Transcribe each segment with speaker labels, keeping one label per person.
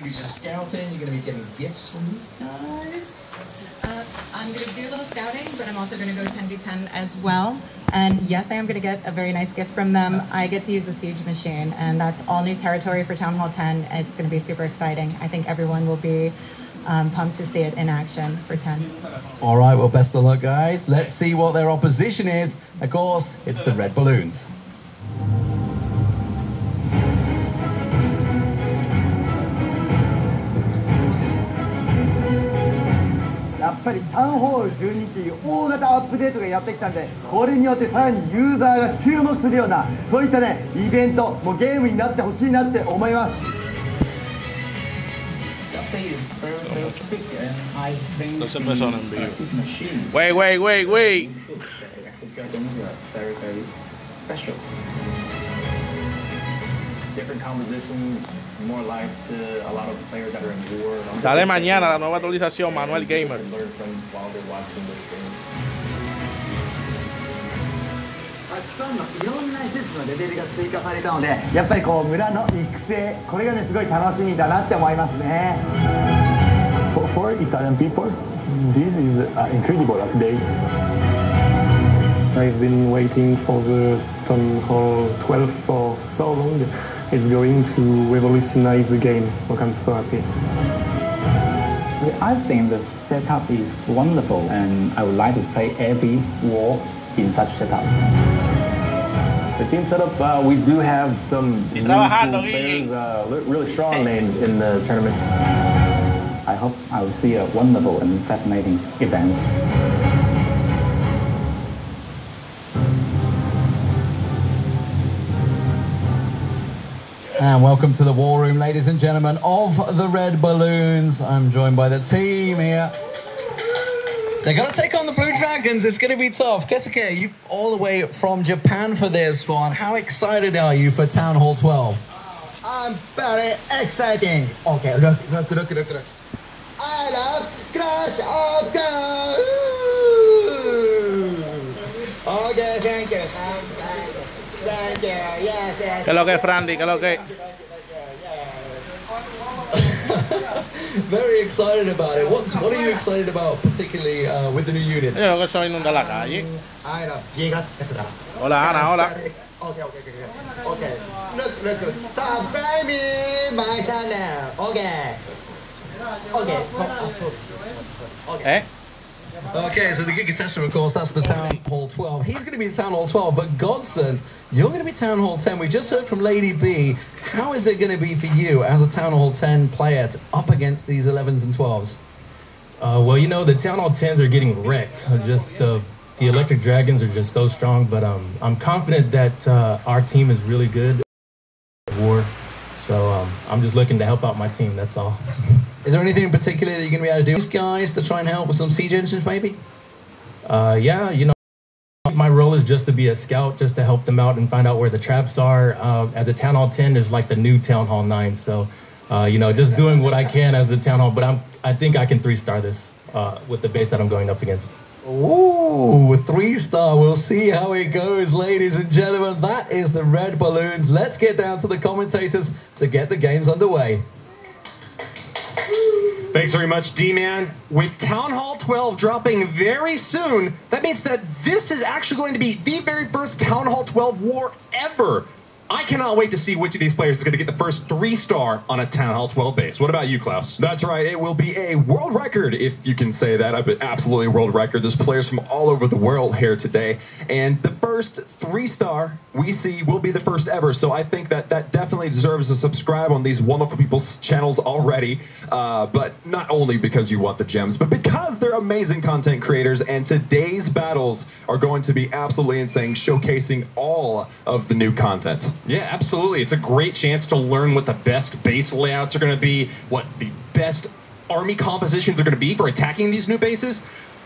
Speaker 1: be just scouting? You're going to be getting gifts from these guys?
Speaker 2: I'm going to do a little scouting, but I'm also going to go 10v10 as well. And yes, I am going to get a very nice gift from them. I get to use the Siege Machine, and that's all new territory for Town Hall 10. It's going to be super exciting. I think everyone will be pumped to see it in action for 10.
Speaker 1: All right, well, best of luck, guys. Let's see what their opposition is. Of course, it's the Red Balloons.
Speaker 3: やっぱりタウンホール12っていう大型アップデートがやってきたんで、これによってさらにユーザーが注目するようなそういったねイベントもうゲームになってほしいなって思います。
Speaker 4: Sale mañana la nueva actualización, Manuel Gamer.
Speaker 3: たくさんのいろんな施設のレベルが追加されたので、やっぱりこう村の育成、これがねすごい楽しみだなって思いますね。
Speaker 5: For Italian people, this is an incredible update. I've been waiting for the Town Hall 12 for so long. It's going to revolutionize the game. Look, I'm so happy.
Speaker 6: I think the setup is wonderful, and I would like to play every war in such setup.
Speaker 5: The team setup, we do have some really cool players, really strong names in the tournament.
Speaker 6: I hope I will see a wonderful and fascinating event.
Speaker 1: And welcome to the War Room, ladies and gentlemen, of the Red Balloons. I'm joined by the team here. They're going to take on the Blue Dragons. It's going to be tough. Kesuke, you all the way from Japan for this one. How excited are you for Town Hall 12?
Speaker 3: I'm very exciting. Okay, look. I love Crash of Clans. Okay, thank you. Thank you. Yes.
Speaker 4: ¿Qué es lo que es, Frandy? ¿Qué es lo que?
Speaker 1: Very excited about it. What are you excited about, particularly with the new units?
Speaker 4: Yo que soy inunda la calle.
Speaker 3: I love Giga.
Speaker 4: Hola, Ana, hola.
Speaker 3: Okay. Look. Subscribe me my channel. Okay.
Speaker 4: ¿Eh?
Speaker 1: Okay, so the good contestant, of course, that's the Town Hall 12. He's going to be the Town Hall 12, but Godson, you're going to be Town Hall 10. We just heard from Lady B. How is it going to be for you as a Town Hall 10 player up against these 11s and 12s?
Speaker 7: Well, you know, the Town Hall 10s are getting wrecked. Just the Electric Dragons are just so strong, but I'm confident that our team is really good at war. So I'm just looking to help out my team, that's all.
Speaker 1: Is there anything in particular that you're going to be able to do with these guys to try and help with some siege engines, maybe?
Speaker 7: Yeah, you know, my role is just to be a scout, just to help them out and find out where the traps are. As a Town Hall 10 is like the new Town Hall 9, so, you know, just doing what I can as a Town Hall, but I think I can 3-star this with the base that I'm going up against.
Speaker 1: Ooh, 3-star. We'll see how it goes, ladies and gentlemen. That is the Red Balloons. Let's get down to the commentators to get the games underway.
Speaker 8: Thanks very much, D-Man. With Town Hall 12 dropping very soon, that means that this is actually going to be the very first Town Hall 12 war ever. I cannot wait to see which of these players is going to get the first 3-star on a Town Hall 12 base. What about you, Klaus?
Speaker 9: That's right. It will be a world record, if you can say that. Absolutely a world record. There's players from all over the world here today. And the first 3-star we see will be the first ever. So I think that definitely deserves a subscribe on these wonderful people's channels already. But not only because you want the gems, but because they're amazing content creators. And today's battles are going to be absolutely insane, showcasing all of the new content.
Speaker 8: Yeah, absolutely. It's a great chance to learn what the best base layouts are going to be, what the best army compositions are going to be for attacking these new bases.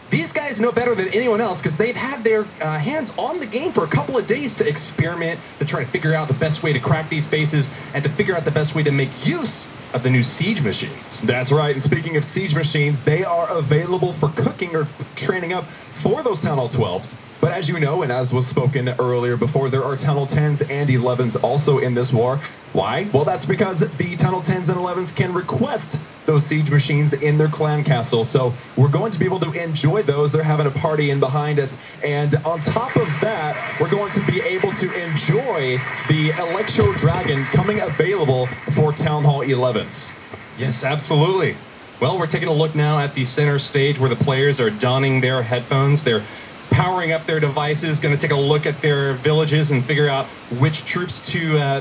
Speaker 8: These guys know better than anyone else because they've had their hands on the game for a couple of days to experiment, to try to figure out the best way to crack these bases, and to figure out the best way to make use of the new siege machines.
Speaker 9: That's right, and speaking of siege machines, they are available for cooking or training up for those Town Hall 12s. But as you know, and as was spoken earlier before, there are Town Hall 10s and 11s also in this war. Why? Well, that's because the Town Hall 10s and 11s can request those siege machines in their clan castle. So we're going to be able to enjoy those. They're having a party in behind us. And on top of that, we're going to be able to enjoy the Electro Dragon coming available for Town Hall 11s.
Speaker 8: Yes, absolutely. Well, we're taking a look now at the center stage where the players are donning their headphones. They're powering up their devices, going to take a look at their villages and figure out which troops to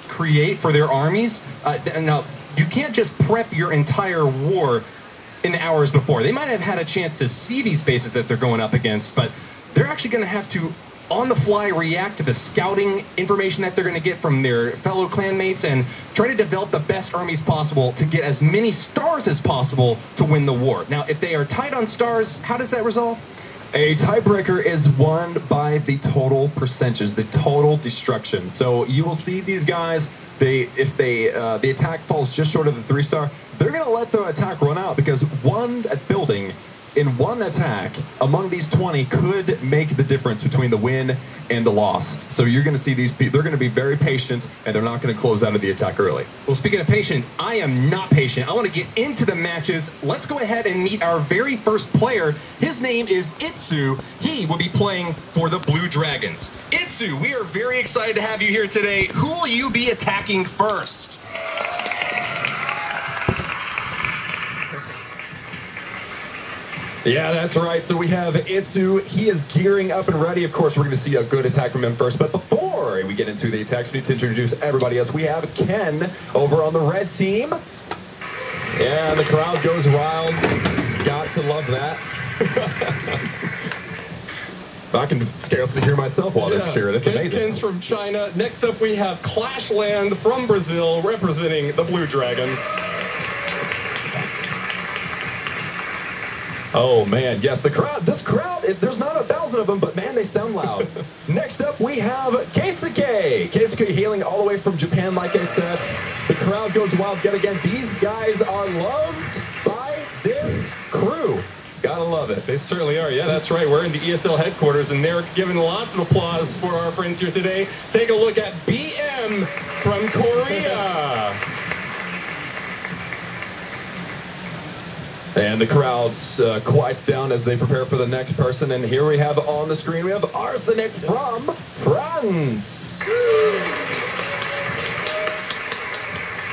Speaker 8: create for their armies. Now, you can't just prep your entire war in the hours before. They might have had a chance to see these bases that they're going up against, but they're actually going to have to, on the fly, react to the scouting information that they're going to get from their fellow clanmates and try to develop the best armies possible to get as many stars as possible to win the war. Now, if they are tight on stars, how does that resolve?
Speaker 9: A tiebreaker is won by the total percentage, the total destruction. So you will see these guys, if the attack falls just short of the 3-star, they're going to let the attack run out because one building in one attack among these 20 could make the difference between the win and the loss. So you're going to see these people, they're going to be very patient and they're not going to close out of the attack early.
Speaker 8: Well, speaking of patient, I am not patient. I want to get into the matches. Let's go ahead and meet our very first player. His name is Itsu. He will be playing for the Blue Dragons. Itsu, we are very excited to have you here today. Who will you be attacking first?
Speaker 9: Yeah, that's right. So we have Itsu. He is gearing up and ready. Of course, we're going to see a good attack from him first. But before we get into the attacks, we need to introduce everybody else. We have Ken over on the red team. Yeah, the crowd goes wild. Got to love that. I can scarcely hear myself while they're cheering. It's amazing.
Speaker 8: Ken's from China. Next up, we have Clashland from Brazil representing the Blue Dragons.
Speaker 9: Oh, man, yes, the crowd, this crowd, there's not 1,000 of them, but man, they sound loud. Next up, we have Keisuke. Keisuke hailing all the way from Japan, like I said. The crowd goes wild yet again. These guys are loved by this crew. Gotta love it.
Speaker 8: They certainly are. Yeah, that's right. We're in the ESL headquarters, and they're giving lots of applause for our friends here today. Take a look at BM from Korea.
Speaker 9: And the crowd quiets down as they prepare for the next person. And here we have on the screen, we have Arsenic from France.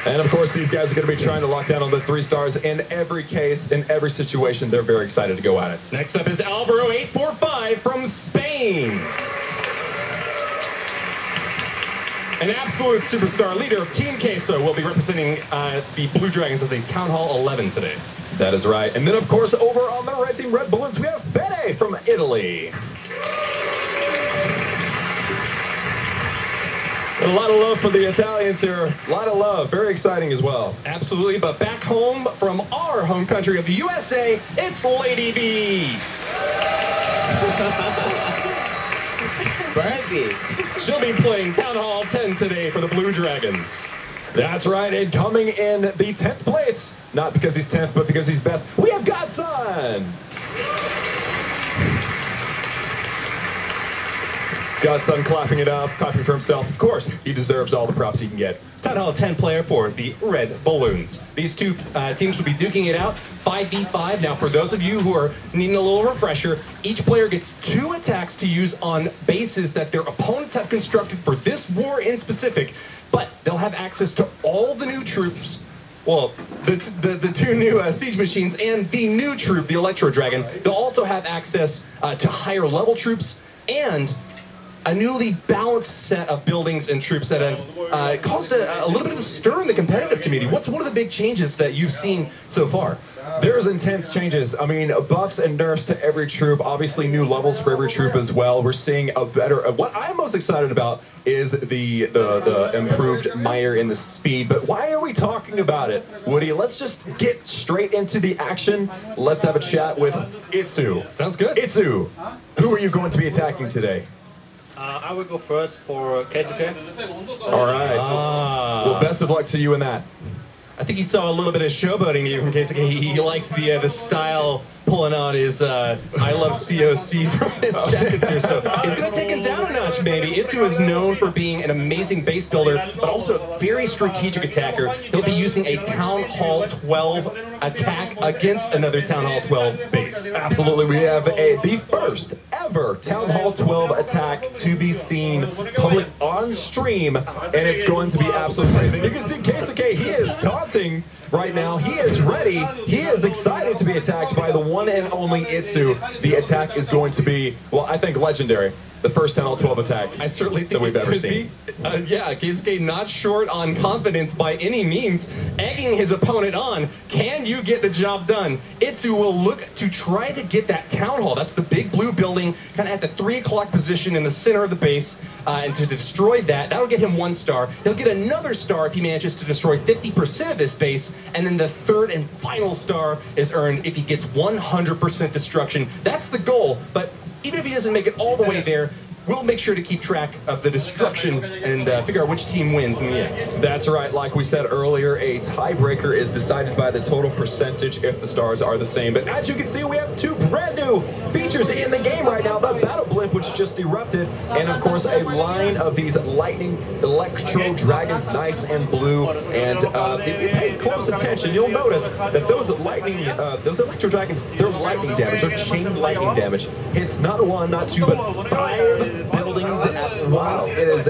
Speaker 9: And of course, these guys are going to be trying to lock down on the 3 stars in every case, in every situation. They're very excited to go at it.
Speaker 8: Next up is Alvaro 845 from Spain. An absolute superstar leader of Team Queso will be representing the Blue Dragons as a Town Hall 11 today.
Speaker 9: That is right. And then, of course, over on the red team, Red Balloons, we have Fede from Italy. A lot of love for the Italians here. A lot of love. Very exciting as well.
Speaker 8: Absolutely. But back home from our home country of the USA, it's Lady B. She'll be playing Town Hall 10 today for the Blue Dragons.
Speaker 9: That's right. And coming in the 10th place, not because he's 10th, but because he's best, we have Godson. Godson clapping it up, clapping for himself. Of course, he deserves all the props he can get.
Speaker 8: Town Hall 10 player for the Red Balloons. These two teams will be duking it out 5v5. Now, for those of you who are needing a little refresher, each player gets 2 attacks to use on bases that their opponents have constructed for this war in specific, but they'll have access to all the new troops. Well, the 2 new siege machines and the new troop, the Electro Dragon. They'll also have access to higher level troops and a newly balanced set of buildings and troops that have caused a little bit of a stir in the competitive community. What's one of the big changes that you've seen so far?
Speaker 9: There's intense changes. I mean, buffs and nerfs to every troop. Obviously, new levels for every troop as well. We're seeing a better. What I'm most excited about is the improved mire in the speed. But why are we talking about it, Woody? Let's just get straight into the action. Let's have a chat with Itsu.
Speaker 8: Sounds good.
Speaker 9: Itsu, who are you going to be attacking today?
Speaker 10: I will go first for Keisuke.
Speaker 9: All right. Well, best of luck to you in that.
Speaker 8: I think he saw a little bit of showboating to you from Keisuke. He liked the style pulling out his I love COC from his jacket there. So he's going to take him down a notch, maybe. Itsu is known for being an amazing base builder, but also a very strategic attacker. He'll be using a Town Hall 12 attack against another Town Hall 12 base.
Speaker 9: Absolutely. We have the first ever Town Hall 12 attack to be seen public on stream, and it's going to be absolutely crazy. You can see Keisuke, he is taunting right now. He is ready. He is excited to be attacked by the one and only Itsu. The attack is going to be, well, I think legendary. The first Town Hall 12 attack
Speaker 8: I certainly think
Speaker 9: that we've ever seen.
Speaker 8: Yeah, Keisuke not short on confidence by any means, egging his opponent on. Can you get the job done? Itsu will look to try to get that Town Hall. That's the big blue building, kind of at the 3 o'clock position in the center of the base, and to destroy that, that'll get him 1 star. He'll get another star if he manages to destroy 50% of this base, and then the 3rd and final star is earned if he gets 100% destruction. That's the goal, but even if he doesn't make it all the way there, we'll make sure to keep track of the destruction and figure out which team wins in the end.
Speaker 9: That's right. Like we said earlier, a tiebreaker is decided by the total percentage if the stars are the same. But as you can see, we have 2 brand new features in the game right now. The Battle Blimp, which just erupted, and of course a line of these lightning electro dragons, nice and blue. And if you pay close attention, you'll notice that those electro dragons, their lightning damage, their chain lightning damage, hits not 1, not 2, but 5 buildings at once. It is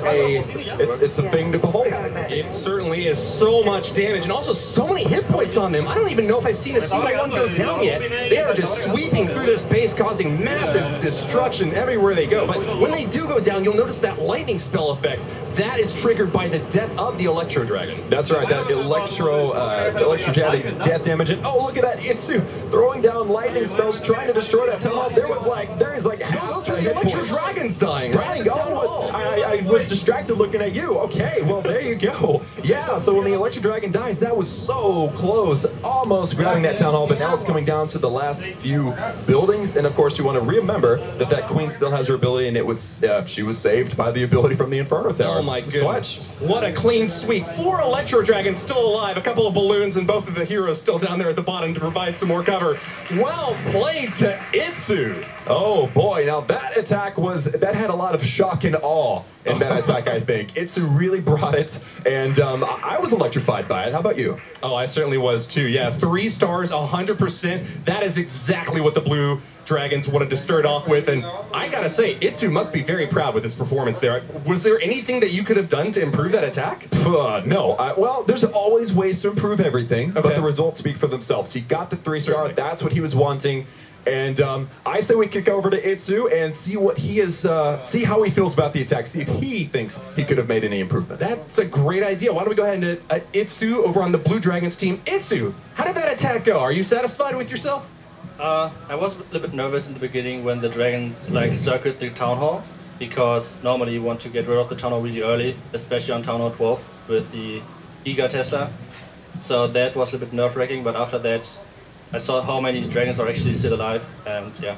Speaker 9: it's a thing to behold.
Speaker 8: It certainly is. So much damage, and also so many hit points on them. I don't even know if I've seen a single one go down yet. They are just sweeping through this base, causing massive destruction everywhere they go. But when they do go down, you'll notice that lightning spell effect. That is triggered by the death of the Electro Dragon.
Speaker 9: That's right, that electro dragon death damage. And oh, look at that, Itsu throwing down lightning spells, trying to destroy that Town Hall. There is like half
Speaker 8: those were the Electro Dragons dying.
Speaker 9: Right? Oh, I was distracted looking at you. Okay, well, there you go. Yeah, so when the Electro Dragon dies, that was so close, almost grabbing that Town Hall, but now it's coming down to the last few buildings. And of course, you want to remember that that Queen still has her ability, and it was she was saved by the ability from the Inferno Tower.
Speaker 8: Oh my goodness. What a clean sweep. 4 Electro Dragons still alive, a couple of balloons, and both of the heroes still down there at the bottom to provide some more cover. Well played to Itsu.
Speaker 9: Oh boy, now that attack that had a lot of shock and awe in that attack, I think. Itsu really brought it, and I was electrified by it. How about you?
Speaker 8: Oh, I certainly was too. Yeah, 3 stars, 100%. That is exactly what the Blue Dragons wanted to start off with, and I gotta say, Itsu must be very proud with his performance there. Was there anything that you could have done to improve that attack?
Speaker 9: No. Well, there's always ways to improve everything, but the results speak for themselves. He got the 3-star. That's what he was wanting. And I say we kick over to Itsu and see what he is, see how he feels about the attack, see if he thinks he could have made any improvements.
Speaker 8: That's a great idea. Why don't we go ahead and Itsu over on the Blue Dragons team. Itsu, how did that attack go? Are you satisfied with yourself?
Speaker 10: I was a little bit nervous in the beginning when the dragons circled the Town Hall, because normally you want to get rid of the Town Hall really early, especially on Town Hall 12 with the Giga Tesla. So that was a little bit nerve-wracking, but after that I saw how many dragons are actually still alive, and yeah.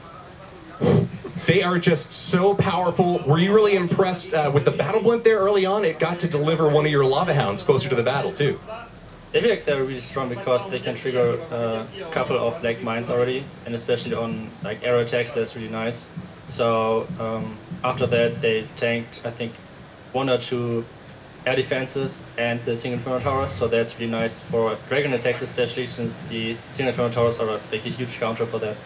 Speaker 8: They are just so powerful. Were you really impressed with the Battle Blimp there early on? It got to deliver one of your Lava Hounds closer to the battle too.
Speaker 10: I feel like they're really strong because they can trigger a couple of black mines already, and especially on arrow attacks, that's really nice. So after that they tanked, I think, 1 or 2 air defenses and the single Inferno Towers, so that's really nice for dragon attacks, especially since the single Inferno Towers are a huge counter for that.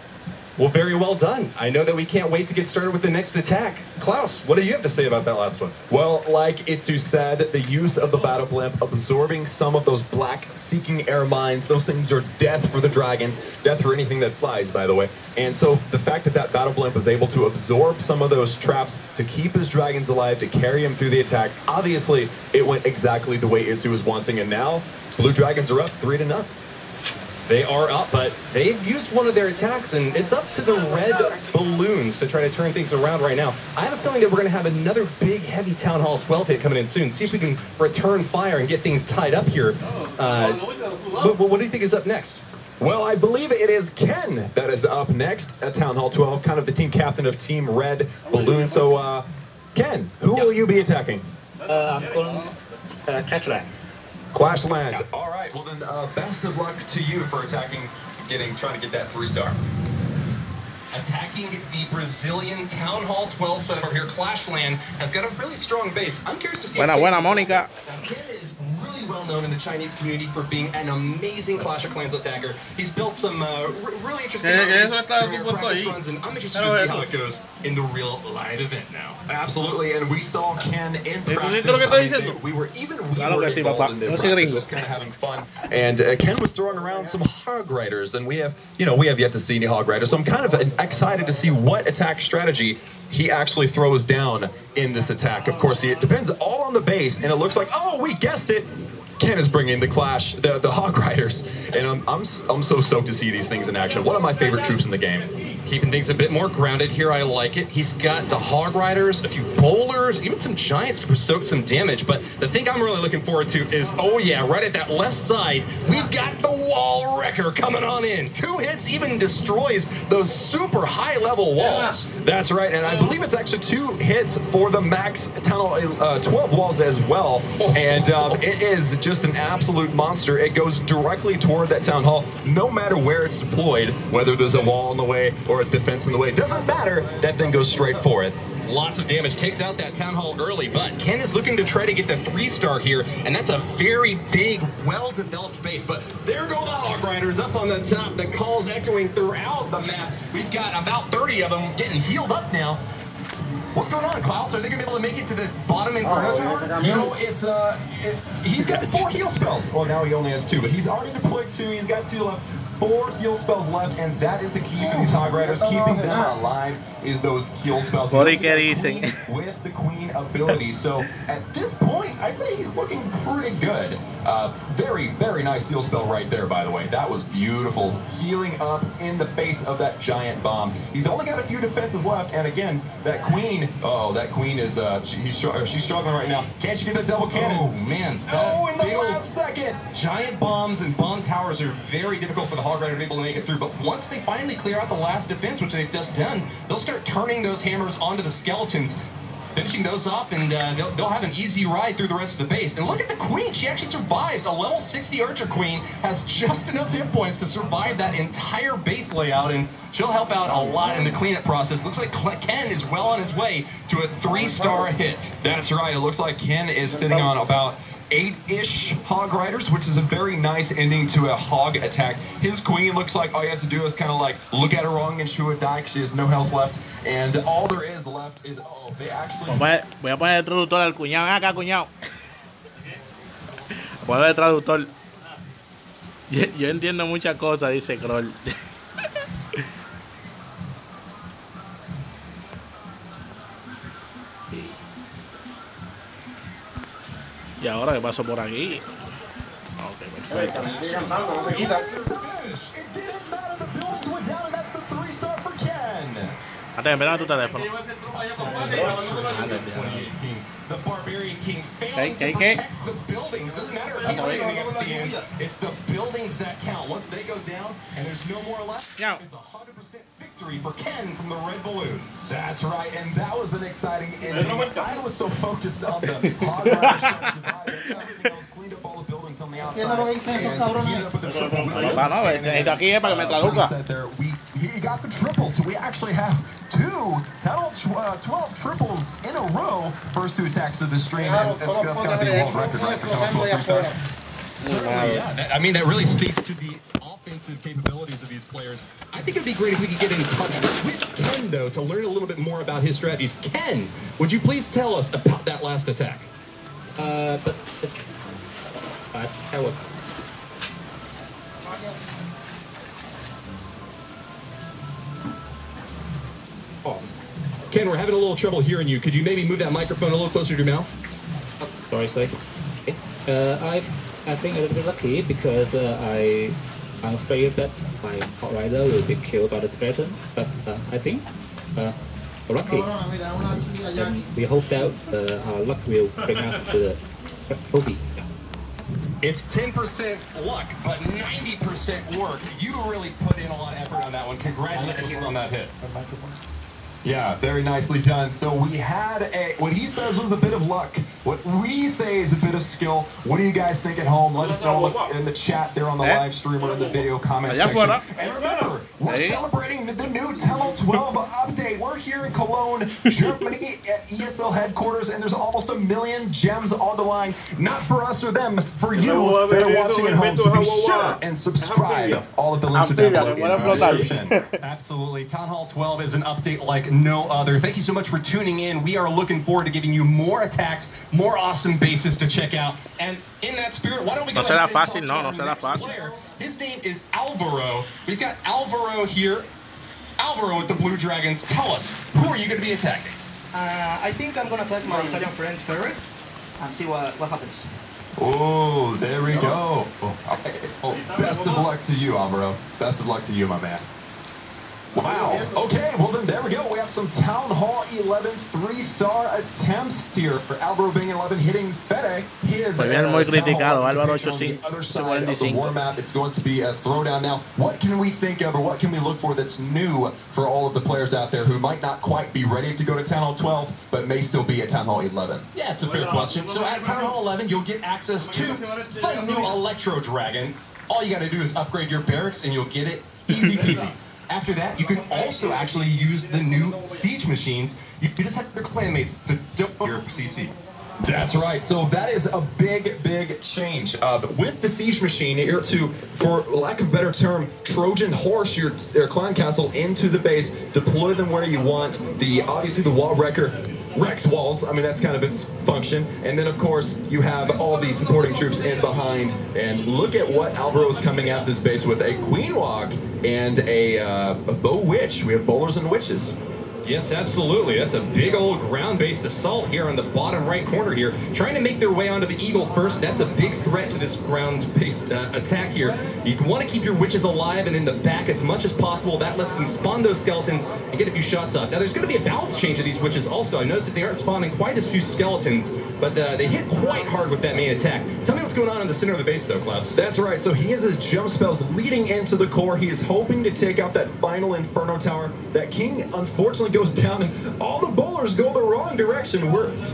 Speaker 8: Well, very well done. I know that we can't wait to get started with the next attack. Klaus, what do you have to say about that last one?
Speaker 9: Well, like Itsu said, the use of the Battle Blimp, absorbing some of those black seeking air mines, those things are death for the dragons, death for anything that flies, by the way. And so the fact that that Battle Blimp was able to absorb some of those traps to keep his dragons alive, to carry him through the attack, obviously it went exactly the way Itsu was wanting, and now Blue Dragons are up 3-0.
Speaker 8: They are up, but they've used one of their attacks, and it's up to the red balloons to try to turn things around right now. I have a feeling that we're going to have another big, heavy Town Hall 12 hit coming in soon. See if we can return fire and get things tied up here. What do you think is up next?
Speaker 9: Well, I believe it is Ken that is up next at Town Hall 12, kind of the team captain of Team Red Balloon. So, Ken, who will you be attacking?
Speaker 10: I'm going Catalan.
Speaker 9: Clash land. All right, well then, best of luck to you for attacking, trying to get that 3-star.
Speaker 8: Attacking the Brazilian Town Hall 12 setup over here. Clashland has got a really strong base. I'm curious to see.
Speaker 4: Buena, Mónica.
Speaker 8: Ken is really well known in the Chinese community for being an amazing Clash of Clans attacker. He's built some really interesting practice runs, and I'm interested to see how it goes in the real live event now.
Speaker 9: Absolutely, and we saw Ken in practice. We were involved in the practice, just kind of having fun. And Ken was throwing around some hog riders, and we have yet to see any hog riders. So I'm kind of excited to see what attack strategy he actually throws down in this attack. Of course, it depends all on the base, and it looks like, oh, we guessed it, Ken is bringing the Clash, the Hog Riders, and I'm so stoked to see these things in action. One of my favorite troops in the game.
Speaker 8: Keeping things a bit more grounded here, I like it. He's got the Hog Riders, a few Bowlers, even some Giants to soak some damage, but the thing I'm really looking forward to is, oh yeah, right at that left side, we've got the Wall Wrecker coming on in. 2 hits even destroys those super high-level walls.
Speaker 9: That's right, and I believe it's actually 2 hits for the max Town Hall 12 walls as well, and it is just an absolute monster. It goes directly toward that Town Hall, no matter where it's deployed, whether there's a wall in the way or a defense in the way. It doesn't matter, that thing goes straight for it.
Speaker 8: Lots of damage, takes out that Town Hall early, but Ken is looking to try to get the 3-star here, and that's a very big, well-developed base. But there go the Hog Riders up on the top, the calls echoing throughout the map. We've got about 30 of them getting healed up now. What's going on, Klaus? Are they going to be able to make it to the bottom Inferno Tower?
Speaker 9: You know, he's got 4 heal spells. Well, now he only has 2, but he's already deployed 2. He's got 2 left. 4 heal spells left, and that is the key for these Hog Riders. Keeping them alive is those heal spells. With the Queen ability. So at this point, I say he's looking pretty good. Very, very nice heal spell right there, by the way. That was beautiful. Healing up in the face of that giant bomb. He's only got a few defenses left, and again, that Queen, that Queen is, she's struggling right now. Can't she get that double cannon?
Speaker 8: Oh, man.
Speaker 9: Oh, in the last second!
Speaker 8: Giant bombs and bomb towers are very difficult for the Hog Rider to be able to make it through, but once they finally clear out the last defense, which they've just done, they'll start turning those hammers onto the skeletons, finishing those off, and they'll have an easy ride through the rest of the base. And look at the Queen, she actually survives. A level 60 Archer Queen has just enough hit points to survive that entire base layout, and she'll help out a lot in the cleanup process. Looks like Ken is well on his way to a 3-star hit.
Speaker 9: That's right, it looks like Ken is sitting on about 8-ish Hog Riders, which is a very nice ending to a Hog attack. His Queen looks like all you have to do is kind of like look at her wrong and she would die because she has no health left, and all there is left is, oh, they actually...
Speaker 4: Voy a poner el traductor al cuñado. Ven acá, cuñado. Poner el traductor. Yo entiendo muchas cosas, dice Kroll. Y ahora que paso por aquí. Ok, perfecto. Espera tu teléfono.
Speaker 8: The Barbarian King failed to protect the buildings. Doesn't matter if he's standing at the end. It's the buildings that count. Once they go down and there's no more left, it's 100% victory for Ken from the Red Balloons.
Speaker 9: That's right, and that was an exciting ending. I was so focused on the Hog Riders surviving. Everything else cleaned up all the buildings on the outside. He got the triple, so we actually have 2 Town Hall 12 triples in a row. First 2 attacks of this stream, and it's going to be a world record, right, for Town Hall 12 3-stars?
Speaker 8: Certainly, yeah. I mean, that really speaks to the offensive capabilities of these players. I think it'd be great if we could get in touch with Ken, though, to learn a little bit more about his strategies. Ken, would you please tell us about that last attack? Ken, we're having a little trouble hearing you. Could you maybe move that microphone a little closer to your mouth?
Speaker 6: Sorry. I think a little bit lucky because I'm afraid that my Hog Rider will be killed by the skeleton. But I think lucky. And we hope that our luck will bring us to the trophy.
Speaker 8: It's 10% luck, but 90% work. You really put in a lot of effort on that one. Congratulations on that hit.
Speaker 9: Yeah, very nicely done. So we had what he says was a bit of luck. What we say is a bit of skill. What do you guys think at home? Let us know in the chat there on the live stream or in the video comment section. And remember, we're celebrating the new Th12 update. We're here in Cologne, Germany at ESL headquarters, and there's almost 1 million gems on the line. Not for us or them, for you that are watching at home. So be sure and subscribe. All of the links are down below in the description. Absolutely. Town Hall 12 is an update like no other. Thank you so much for tuning in. We are looking forward to giving you more attacks, more awesome bases to check out. And in that spirit, why don't we go ahead and talk to our next player. His name is Alvaro. We've got Alvaro here. Alvaro with the Blue Dragons. Tell us, who are you going to be attacking?
Speaker 11: I think I'm going to attack my Italian friend Ferrer and see what happens.
Speaker 9: Oh, there we go. Oh, best of luck to you, Alvaro. Best of luck to you, my man. Wow. Okay, well then there we go. We have some Town Hall 11 3-star attempts here for Alvaro being 11 hitting Fede. He is
Speaker 4: muy criticado, Álvaro
Speaker 9: 845. On the other side of the war map, it's going to be a throwdown now. What can we think of or what can we look for that's new for all of the players out there who might not quite be ready to go to Town Hall 12 but may still be at Town Hall 11?
Speaker 8: Yeah, it's a fair question. So at Town Hall 11, you'll get access to the new Electro Dragon. All you got to do is upgrade your barracks and you'll get it easy peasy. After that, you can also actually use the new siege machines. You just have your clanmates to double your CC.
Speaker 9: That's right. So that is a big, big change. With the siege machine, you're to, for lack of a better term, Trojan horse your clan castle into the base, deploy them where you want. Obviously the wall wrecker wrecks walls. I mean, that's kind of its function. And then, of course, you have all the supporting troops in behind. And look at what Alvaro's coming at this base with: a Queen Walk and a Bow Witch. We have bowlers and witches.
Speaker 8: Yes, absolutely. That's a big old ground-based assault here on the bottom right corner here. Trying to make their way onto the Eagle first. That's a big threat to this ground-based attack here. You want to keep your witches alive and in the back as much as possible. That lets them spawn those skeletons and get a few shots off. Now, there's going to be a balance change of these witches also. I noticed that they aren't spawning quite as few skeletons, but they hit quite hard with that main attack. Tell me what's going on in the center of the base, though, Klaus.
Speaker 9: That's right. So he has his jump spells leading into the core. He is hoping to take out that final Inferno Tower. That king, unfortunately, goes down, and all the bowlers go the wrong direction.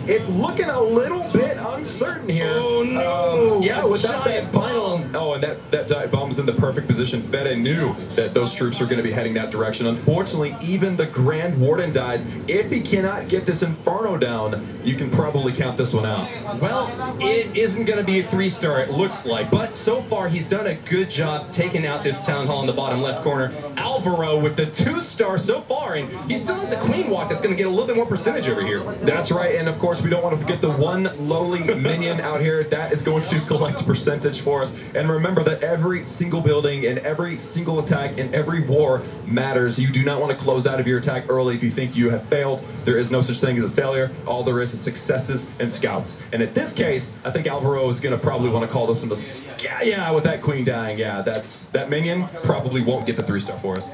Speaker 9: It's looking a little bit uncertain here.
Speaker 8: Oh no!
Speaker 9: Yeah, without that final. Oh, and that dive bomb was in the perfect position. Fede knew that those troops were going to be heading that direction. Unfortunately, even the Grand Warden dies. If he cannot get this Inferno down, you can probably count this one out.
Speaker 8: Well, it isn't going to be a 3-star, it looks like, but so far he's done a good job taking out this Town Hall in the bottom left corner. Alvaro with the 2-star so far, and he still has a Queen Walk that's going to get a little bit more percentage over here.
Speaker 9: That's right, and of course we don't want to forget the one lowly minion out here. That is going to collect percentage for us. And remember that every single building and every single attack and every war matters. You do not want to close out of your attack early if you think you have failed. There is no such thing as a failure. All there is successes and scouts. And in this case, I think Alvaro is going to probably want to call this one yeah, with that queen dying. Yeah, that minion probably won't get the 3-star for us.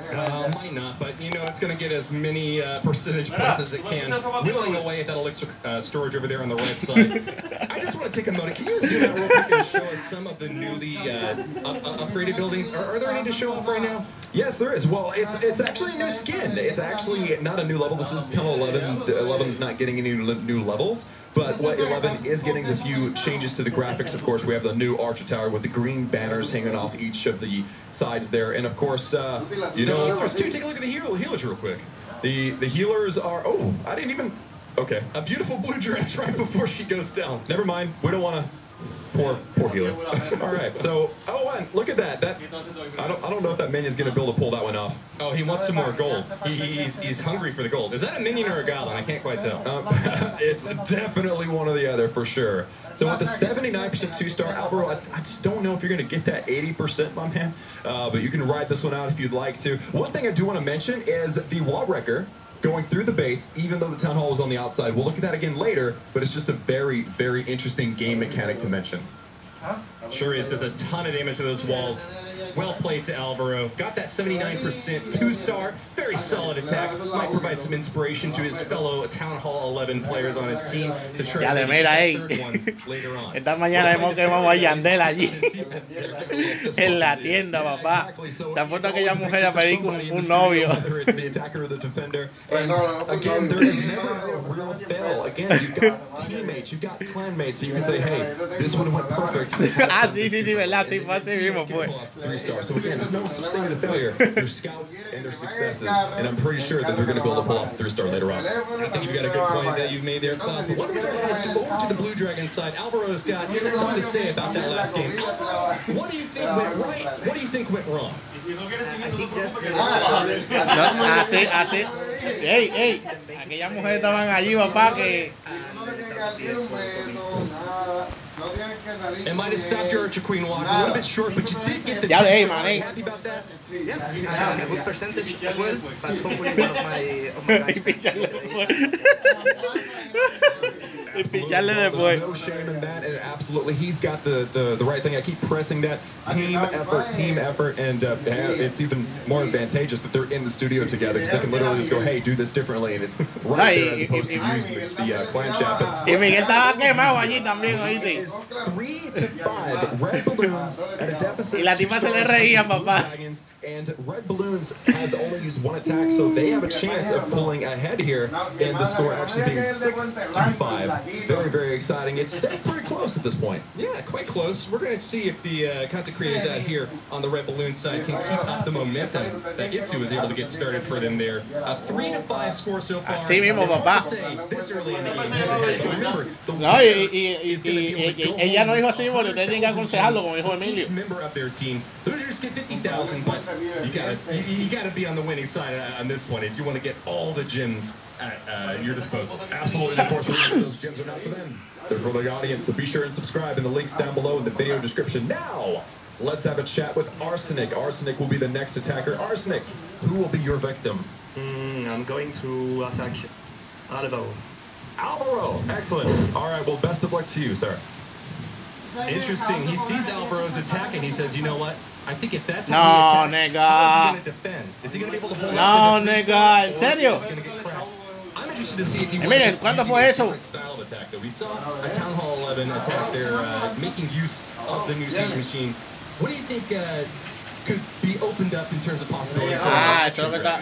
Speaker 8: Might not, but you know it's going to get as many percentage points as it can, whittling away at that elixir storage over there on the right side. I just want to take a moment. Can you zoom out real quick and show us some of the newly upgraded buildings? Are there any to show off right now?
Speaker 9: Yes, there is. Well, it's actually a new skin. It's actually not a new level. This is Town 11. The 11 is not getting any new levels. But what 11 is getting is a few changes to the graphics. Of course, we have the new Archer Tower with the green banners hanging off each of the sides there. And of course, you know...
Speaker 8: The healers, too. Take a look at the healers real quick.
Speaker 9: The healers are... Oh, I didn't even... Okay.
Speaker 8: A beautiful blue dress right before she goes down.
Speaker 9: Never mind. We don't want to... Poor healer. All right, so and look at that. I don't know if that minion's gonna be able to pull that one off.
Speaker 8: Oh, he wants some more gold. He's hungry for the gold. Is that a minion or a goblin? I can't quite tell.
Speaker 9: It's definitely one or the other for sure. So with the 79% 2-star, Alvaro, I just don't know if you're gonna get that 80%, my man. But you can ride this one out if you'd like to. One thing I do want to mention is the wall wrecker going through the base, even though the Town Hall was on the outside. We'll look at that again later, but it's just a very, very interesting game mechanic to mention.
Speaker 8: Sure is. Does a ton of damage to those walls. Well played to Alvaro. Got that 79% 2-star. Very solid attack. Might provide some inspiration to his fellow Town Hall 11 players on his team to try
Speaker 4: Ya
Speaker 8: to
Speaker 4: le
Speaker 8: maybe
Speaker 4: mira
Speaker 8: get
Speaker 4: ahí.
Speaker 8: the third one later on.
Speaker 4: Esta mañana hemos quemado a Yandel allí en la tienda, papá. Se ha puesto aquella mujer a pedir un novio.
Speaker 9: Whether it's the attacker or the defender. And again, there is never a real fail. Again, you've got teammates, you've got clanmates, so you can say, hey, this one went perfect.
Speaker 4: Ah, sí, verdad, sí, fue así mismo, pues.
Speaker 9: 3-star. So again, there's no such thing as a failure. There's scouts and there's successes, and I'm pretty sure that they're going to be able to pull off a 3-star later on.
Speaker 8: I think you've got a good point that you've made there, Klaus. But what do we go over to the Blue Dragon side? Alvaro's got something to say about that last game. Alvaro, what do you think went right? What do you think went wrong?
Speaker 4: Así. Ey, aquellas mujeres estaban allí, papá, que...
Speaker 8: It might have stopped your Archer Queen walk a little bit short, but you did get the
Speaker 4: Yeah, hey,
Speaker 8: touchdown.
Speaker 4: man,
Speaker 8: Are
Speaker 4: hey.
Speaker 8: you happy about that?
Speaker 11: Yeah, I have a good percentage as well, but hopefully one of my
Speaker 4: Y picharle
Speaker 9: There's
Speaker 4: después.
Speaker 9: no shame in that, and absolutely, he's got the right thing. I keep pressing that team effort, and it's even more advantageous that they're in the studio together because they can literally just go, hey, do this differently, and it's right there as opposed to using the clan chat. But
Speaker 4: Y Miguel estaba quemado allí también, oíste.
Speaker 9: 3-5 Red Balloons at a deficit.
Speaker 4: Y la tipa se le reía, papá.
Speaker 9: And Red Balloons has only used one attack, so they have a chance of pulling ahead here, and the score actually being 6-5. Very, very exciting. It's staying pretty close at this point.
Speaker 8: Yeah, quite close. We're going to see if the content creators out here on the Red Balloon side can keep up the momentum that Itsu was able to get started for them there. A 3-5 score so far.
Speaker 4: Así mismo,
Speaker 8: It's hard
Speaker 4: papá.
Speaker 8: to say this early in the game who's ahead. Remember, the
Speaker 4: No,
Speaker 8: is going to be able to go
Speaker 4: ella no
Speaker 8: home
Speaker 4: dijo así mismo, usted tiene que aconsejarlo, como dijo Emilio.
Speaker 8: each member of their team. Losers get 50,000, but you gotta be on the winning side on this point if you want to get all the gems at your disposal.
Speaker 9: Absolutely, unfortunately, those gems are not for them. They're for the audience, so be sure and subscribe in the links down below in the video description. Now, let's have a chat with Arsenic. Arsenic will be the next attacker. Arsenic, who will be your victim?
Speaker 12: I'm going to attack Alvaro.
Speaker 9: Alvaro, excellent. All right, well, best of luck to you, sir.
Speaker 8: Interesting. He sees Alvaro's attack and he says, you know what? I think if that's
Speaker 4: No,
Speaker 8: how he attacks,
Speaker 4: nigga.
Speaker 8: how is he going to defend? Is he going to be able to hold
Speaker 4: No,
Speaker 8: up to the free
Speaker 4: nigga,
Speaker 8: score,
Speaker 4: ¿en
Speaker 8: or
Speaker 4: serio?
Speaker 8: is he gonna get cracked? I'm interested to see if he
Speaker 4: Miren, ¿cuándo fue eso?
Speaker 8: different style of attack, though. We saw a Town Hall 11 attack there, making use of the new siege machine. What do you think could be opened up in terms of possibility?
Speaker 4: Ah, eso es lo que está.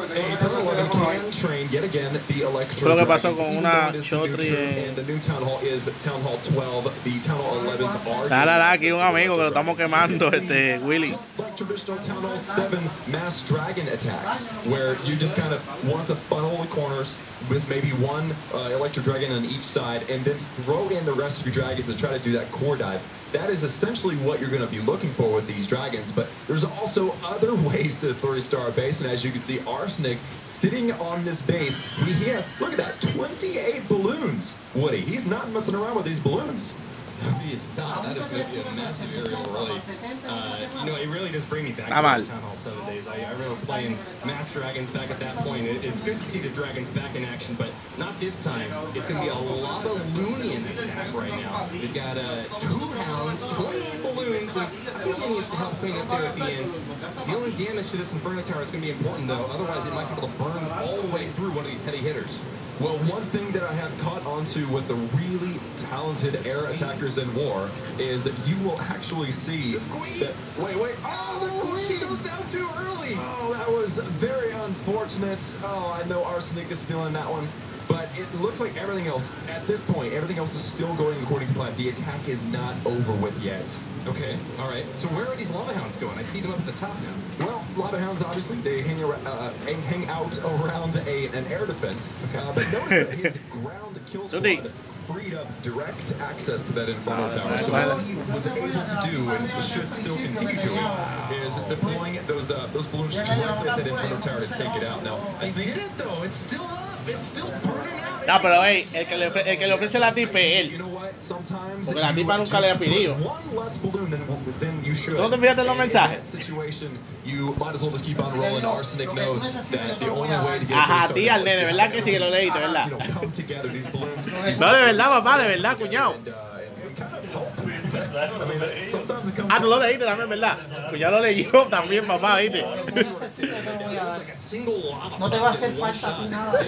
Speaker 9: A Town Hall 11 can train yet again the Electro
Speaker 4: Lo que pasó
Speaker 9: Dragons,
Speaker 4: con
Speaker 9: even
Speaker 4: una
Speaker 9: though it is the new
Speaker 4: Chotri
Speaker 9: term, and the new Town Hall is Town Hall 12. The Town Hall 11s are...
Speaker 4: Aquí un amigo que lo estamos quemando, Willy.
Speaker 9: Just like traditional Town Hall 7 mass dragon attacks, where you just kind of want to funnel the corners with maybe one Electro Dragon on each side, and then throw in the rest of your dragons and try to do that core dive. That is essentially what you're going to be looking for with these dragons, but there's also other ways to 3-star base, and as you can see, Arsenic sitting on this base, he has, look at that, 28 balloons, Woody. He's not messing around with these balloons.
Speaker 8: No, he is not. That is going to be a massive aerial rally. You know, it really does bring me back to
Speaker 4: Mal.
Speaker 8: those Town Hall 7 days. I remember playing Mass Dragons back at that point. It's good to see the dragons back in action, but not this time. It's going to be a Lava Loonian attack right now. We've got 2 hounds, 28 balloons, and I think he needs to help clean up there at the end. Dealing damage to this Inferno Tower is going to be important, though. Otherwise, it might be able to burn all the way through one of these heavy hitters.
Speaker 9: Well, one thing that I have caught onto with the really talented air attackers in war is you will actually see that... Wait. Oh, the queen goes down too early. Oh, that was very unfortunate. Oh, I know Arsenic is feeling that one. But it looks like everything else, at this point, everything else is still going according to plan. The attack is not over with yet.
Speaker 8: Okay, all right. So where are these Lava Hounds going? I see them up at the top now.
Speaker 9: Well, Lava Hounds, obviously, they hang out around an air defense. But notice that his ground kill squad freed up direct access to that Inferno Tower. So what he was able to do, and should still continue doing, is deploying those balloons directly at that Inferno Tower to take it out. Now,
Speaker 8: They did it, though. It's still up. It's still burning out.
Speaker 4: No, pero hey, el que le ofrece la tipa es él.
Speaker 9: You know what? Sometimes
Speaker 4: Porque la tipa nunca le ha pedido.
Speaker 9: one less balloon than you should.
Speaker 4: ¿No te fijaste en los
Speaker 9: In
Speaker 4: mensajes?
Speaker 9: that situation, you might as well just keep on rolling. Arsenic knows that the only way to get
Speaker 4: Ajá, tía, al nene, ¿verdad que sí que lo leíste, verdad?
Speaker 9: come together, these balloons.
Speaker 4: No, de verdad, papá, de verdad, cuñado.
Speaker 9: And kind of help
Speaker 4: Ah, tú lo leíste también, ¿verdad? Pues ya lo leí yo también, papá, ¿viste?
Speaker 13: No te va a hacer falta a ti nada.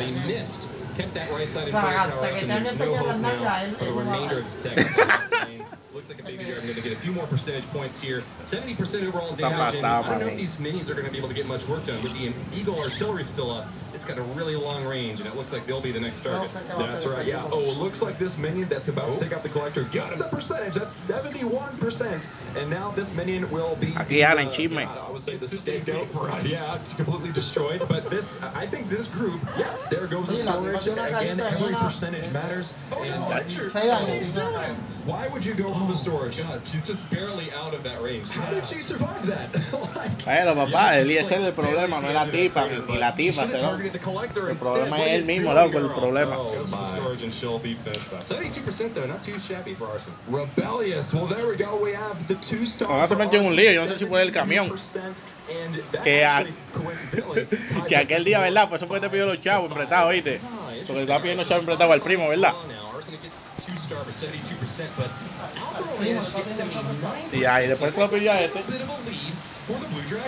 Speaker 8: Kept that right side
Speaker 13: O sea, hasta que te han empeñado las nalgas, él no va a...
Speaker 8: Looks like a baby dragon going to get a few more percentage points here. 70% overall damage. And I don't know if these minions are going to be able to get much work done. With the Eagle artillery still up, it's got a really long range, and it looks like they'll be the next target.
Speaker 9: That's right, yeah. Oh, it looks like this minion that's about to take out the collector gets the percentage. That's 71%. And now this minion will be I would say the scapegoat. Yeah, it's completely destroyed. But this, I think this group, yeah, there goes the storage. Again, every percentage matters. And why would you go for the storage? God, she's just barely out of that range. How did she survive that?
Speaker 4: Bueno, papá, ese es el problema, no es la tipa, ni la tipa, ¿no? El problema es él mismo, loco, el problema.
Speaker 8: Goes for the storage and she'll be finished up. 72% though, not too shabby for Arson.
Speaker 9: Rebellious. Well, there we go. We have the 2-star.
Speaker 4: Ahora se metió en un lío, yo no sé si fue el camión. Que aquel día, ¿verdad? Pues eso fue que te pidió los chavos emprestados, ¿viste? Porque le estaba pidiendo los chavos emprestados al primo, ¿verdad? Y ahí después se lo pidió a este.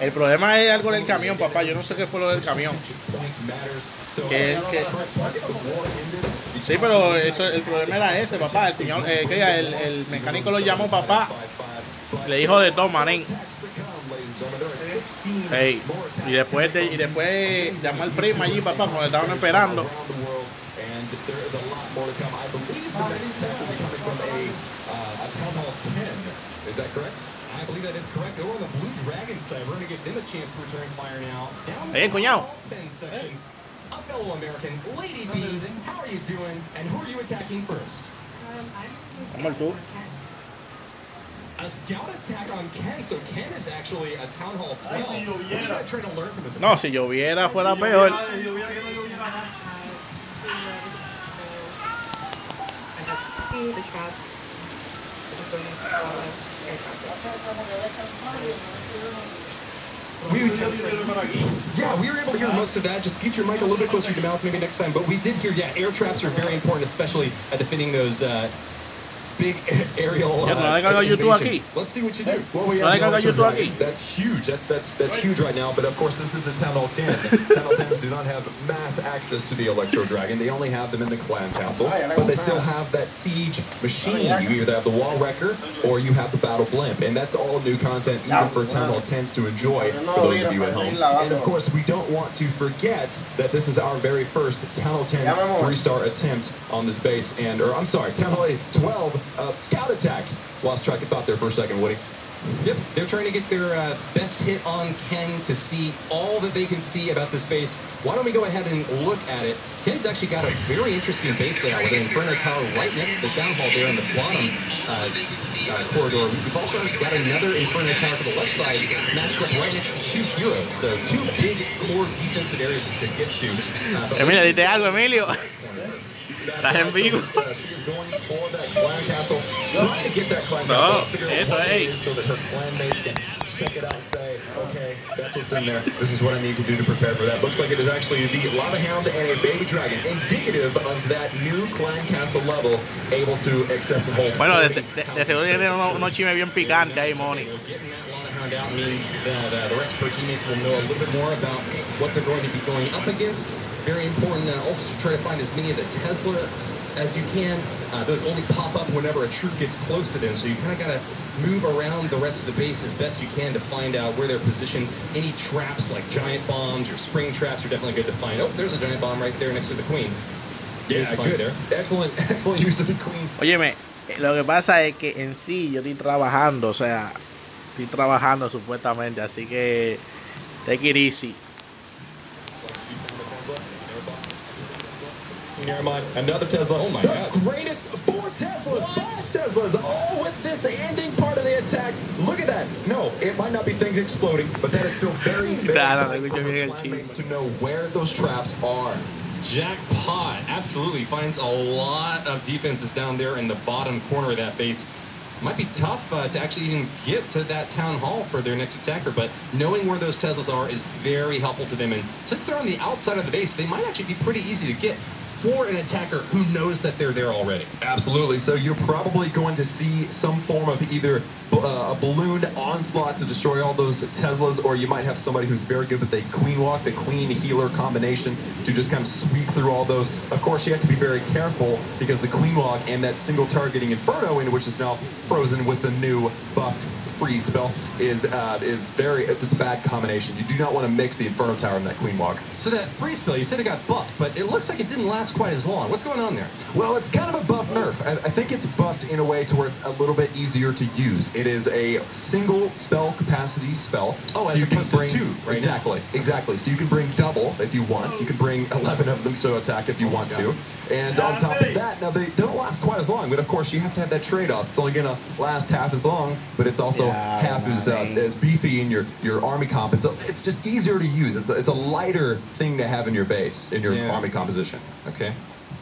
Speaker 4: El problema es algo del camión, papá. Yo no sé qué fue lo del camión. Sí, pero el problema era ese, papá. El mecánico lo llamó, papá. Le dijo de todo, manín. Hey. Y después llamó al primo allí, papá, porque estaban esperando.
Speaker 9: And there is a lot more to come. I believe the next step will be coming from a Town Hall 10. Is that correct?
Speaker 8: I believe that is correct. Over on the Blue Dragon side, we're going to give them a chance to return fire now. Down
Speaker 4: hey,
Speaker 8: the Hall 10 section, a fellow American, Lady B, how are you doing? And who are you attacking first? A scout attack on Ken, so Ken is actually a Town Hall 12. What are you guys trying to learn from this?
Speaker 4: No, si lloviera fuera peor.
Speaker 2: The traps.
Speaker 8: Yeah, we were able to hear most of that. Just get your mic a little bit closer to your mouth maybe next time. But we did hear, yeah, air traps are very important, especially at defending those big aerial invasion. Let's see what you do.
Speaker 9: Well, we have the Electro Dragon. That's huge. That's huge right now. But of course, this is the Town Hall 10. Town Hall 10s do not have mass access to the Electro Dragon. They only have them in the clan castle. But they still have that siege machine. You either have the Wall Wrecker or you have the Battle Blimp. And that's all new content, even for Town Hall 10s to enjoy, for those of you at home. And of course, we don't want to forget that this is our very first Town Hall 10 3-star attempt on this base. Or I'm sorry, Town Hall 12 scout attack. Lost track of thought there for a second, Woody.
Speaker 8: Yep, they're trying to get their best hit on Ken to see all that they can see about this base. Why don't we go ahead and look at it? Ken's actually got a very interesting base layout with an Inferno Tower right next to the Town Hall there in the bottom corridor. We've also got another Inferno Tower to the left side matched up right next to two heroes. So two big core defensive areas to get to.
Speaker 4: Emilio, dite algo, Emilio. Estás en vivo.
Speaker 9: She is going for that clan castle, trying to get that clan castle, figure out what it is so that her clanmates can check it out and say, okay, that's what's in there. This is what I need to do to prepare for that. Looks like it is actually the Lava Hound and a Baby Dragon, indicative of that new clan castle level, able to accept the whole.
Speaker 4: Bueno, de seguro tiene unos chimes bien picantes ahí, Moni.
Speaker 8: Out means that the rest of her teammates will know a little bit more about what they're going to be going up against. Very important also to try to find as many of the Teslas as you can. Those only pop up whenever a troop gets close to them, so you kind of got to move around the rest of the base as best you can to find out where they're positioned. Any traps like giant bombs or spring traps are definitely good to find. Oh, there's a giant bomb right there next to the queen.
Speaker 9: Yeah, good there. Excellent use of the queen.
Speaker 4: Óyeme, lo que pasa es que en sí yo estoy trabajando, o sea, estoy trabajando supuestamente, así que take it easy.
Speaker 9: Never mind. Another Tesla. Oh my God. The greatest 4 Teslas. 5 Teslas. All with this ending part of the attack. Look at that. No, it might not be things exploding, but that is still very, very exciting for the clanmates to know where those traps are.
Speaker 8: Jackpot. Absolutely. Finds a lot of defenses down there in the bottom corner of that base. Might be tough to actually even get to that Town Hall for their next attacker, but knowing where those Teslas are is very helpful to them. And since they're on the outside of the base, they might actually be pretty easy to get. for an attacker who knows that they're there already.
Speaker 9: Absolutely. So you're probably going to see some form of either a ballooned onslaught to destroy all those Teslas, or you might have somebody who's very good with a queen walk, the queen healer combination, to just kind of sweep through all those. Of course, you have to be very careful because the queen walk and that single targeting Inferno, which is now frozen with the new buffed freeze spell, is it's a bad combination. You do not want to mix the Inferno Tower and that queen walk.
Speaker 8: So that freeze spell, you said it got buffed, but it looks like it didn't last quite as long. What's going on there?
Speaker 9: Well, it's kind of a buff nerf. I think it's buffed in a way to where it's a little bit easier to use. It is a single spell capacity spell.
Speaker 8: Oh,
Speaker 9: so
Speaker 8: as
Speaker 9: you can
Speaker 8: opposed
Speaker 9: bring,
Speaker 8: to 2, right?
Speaker 9: Exactly. So you can bring double if you want. You can bring 11 of them to attack if you want to. And on top of that, now they don't last quite as long, but of course you have to have that trade-off. It's only going to last half as long, but it's also half as beefy in your army comp. It's just easier to use. It's a lighter thing to have in your base, in your army composition.
Speaker 8: Okay.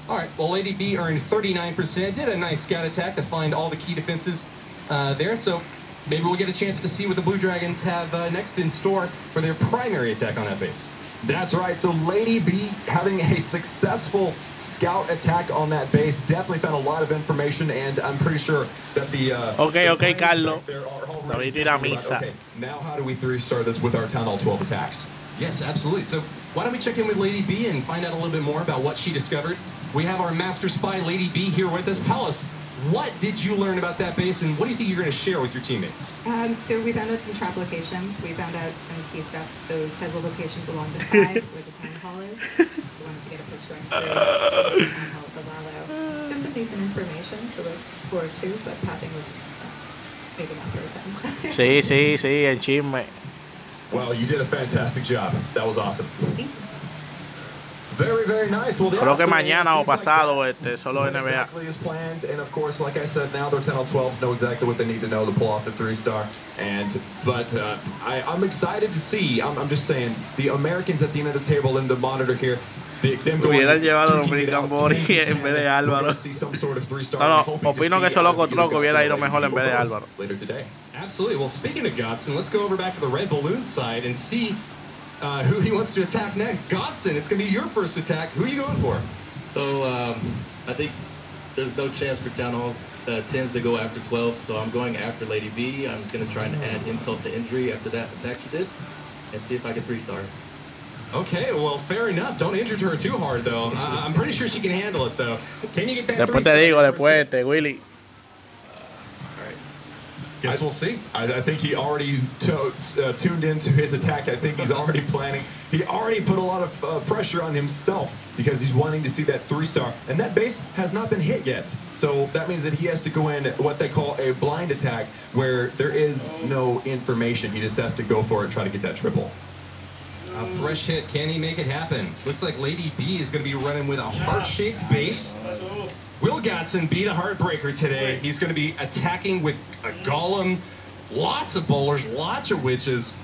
Speaker 8: All right. Well, Lady B earned 39%. Did a nice scout attack to find all the key defenses there. So maybe we'll get a chance to see what the Blue Dragons have next in store for their primary attack on that base.
Speaker 9: That's right. So Lady B having a successful scout attack on that base definitely found a lot of information, and I'm pretty sure that the
Speaker 4: Okay, Carlos.
Speaker 9: Okay, now how do we 3-star this with our Town Hall 12 attacks?
Speaker 8: Yes, absolutely. So why don't we check in with Lady B and find out a little bit more about what she discovered. We have our master spy, Lady B, here with us. Tell us, what did you learn about that base, and what do you think you're going to share with your teammates?
Speaker 2: So we found out some trap locations. We found out some key stuff, those Tesla locations along the side where the town hall is. We wanted to get a push going through the town hall at the Lalo. There's some decent information to look forward to, but pathing was maybe not for a 10.
Speaker 4: Sí, el chisme.
Speaker 9: Well, you did a fantastic job. That was awesome. Very, very nice. Well,
Speaker 4: creo que mañana o pasado solo NBA.
Speaker 9: Exactly as planned, and of course, like I said, now their 10 on 12s know exactly what they need to know to pull off the 3-star. But I'm excited to see. I'm just saying, the Americans at the end of the table in the monitor here.
Speaker 4: Hubieran llevado a Dominican Bori en vez de Álvaro. No, opino que solo Cotroco hubiera ido mejor en vez de Álvaro.
Speaker 8: Later today. Absolutely. Well, speaking of Godson, let's go over back to the red balloon side and see who he wants to attack next. Godson, it's going to be your first attack. Who are you going for?
Speaker 14: So I think there's no chance for Town Hall 10s to go after 12, so I'm going after Lady B. I'm going to try and add insult to injury after that attack she did and see if I can 3-star.
Speaker 8: Okay, well, fair enough. Don't injure her too hard, though. I'm pretty sure she can handle it, though. Can you get that?
Speaker 4: Después te digo, después Willy.
Speaker 8: Guess we'll see.
Speaker 9: I think he already tuned into his attack. I think he's already planning. He already put a lot of pressure on himself because he's wanting to see that 3-star. And that base has not been hit yet. So that means that he has to go in what they call a blind attack, where there is no information. He just has to go for it and try to get that triple.
Speaker 8: A fresh hit. Can he make it happen? Looks like Lady B is going to be running with a heart-shaped base. Will Godson be the Heartbreaker today? He's going to be attacking with a Golem, lots of bowlers, lots of witches.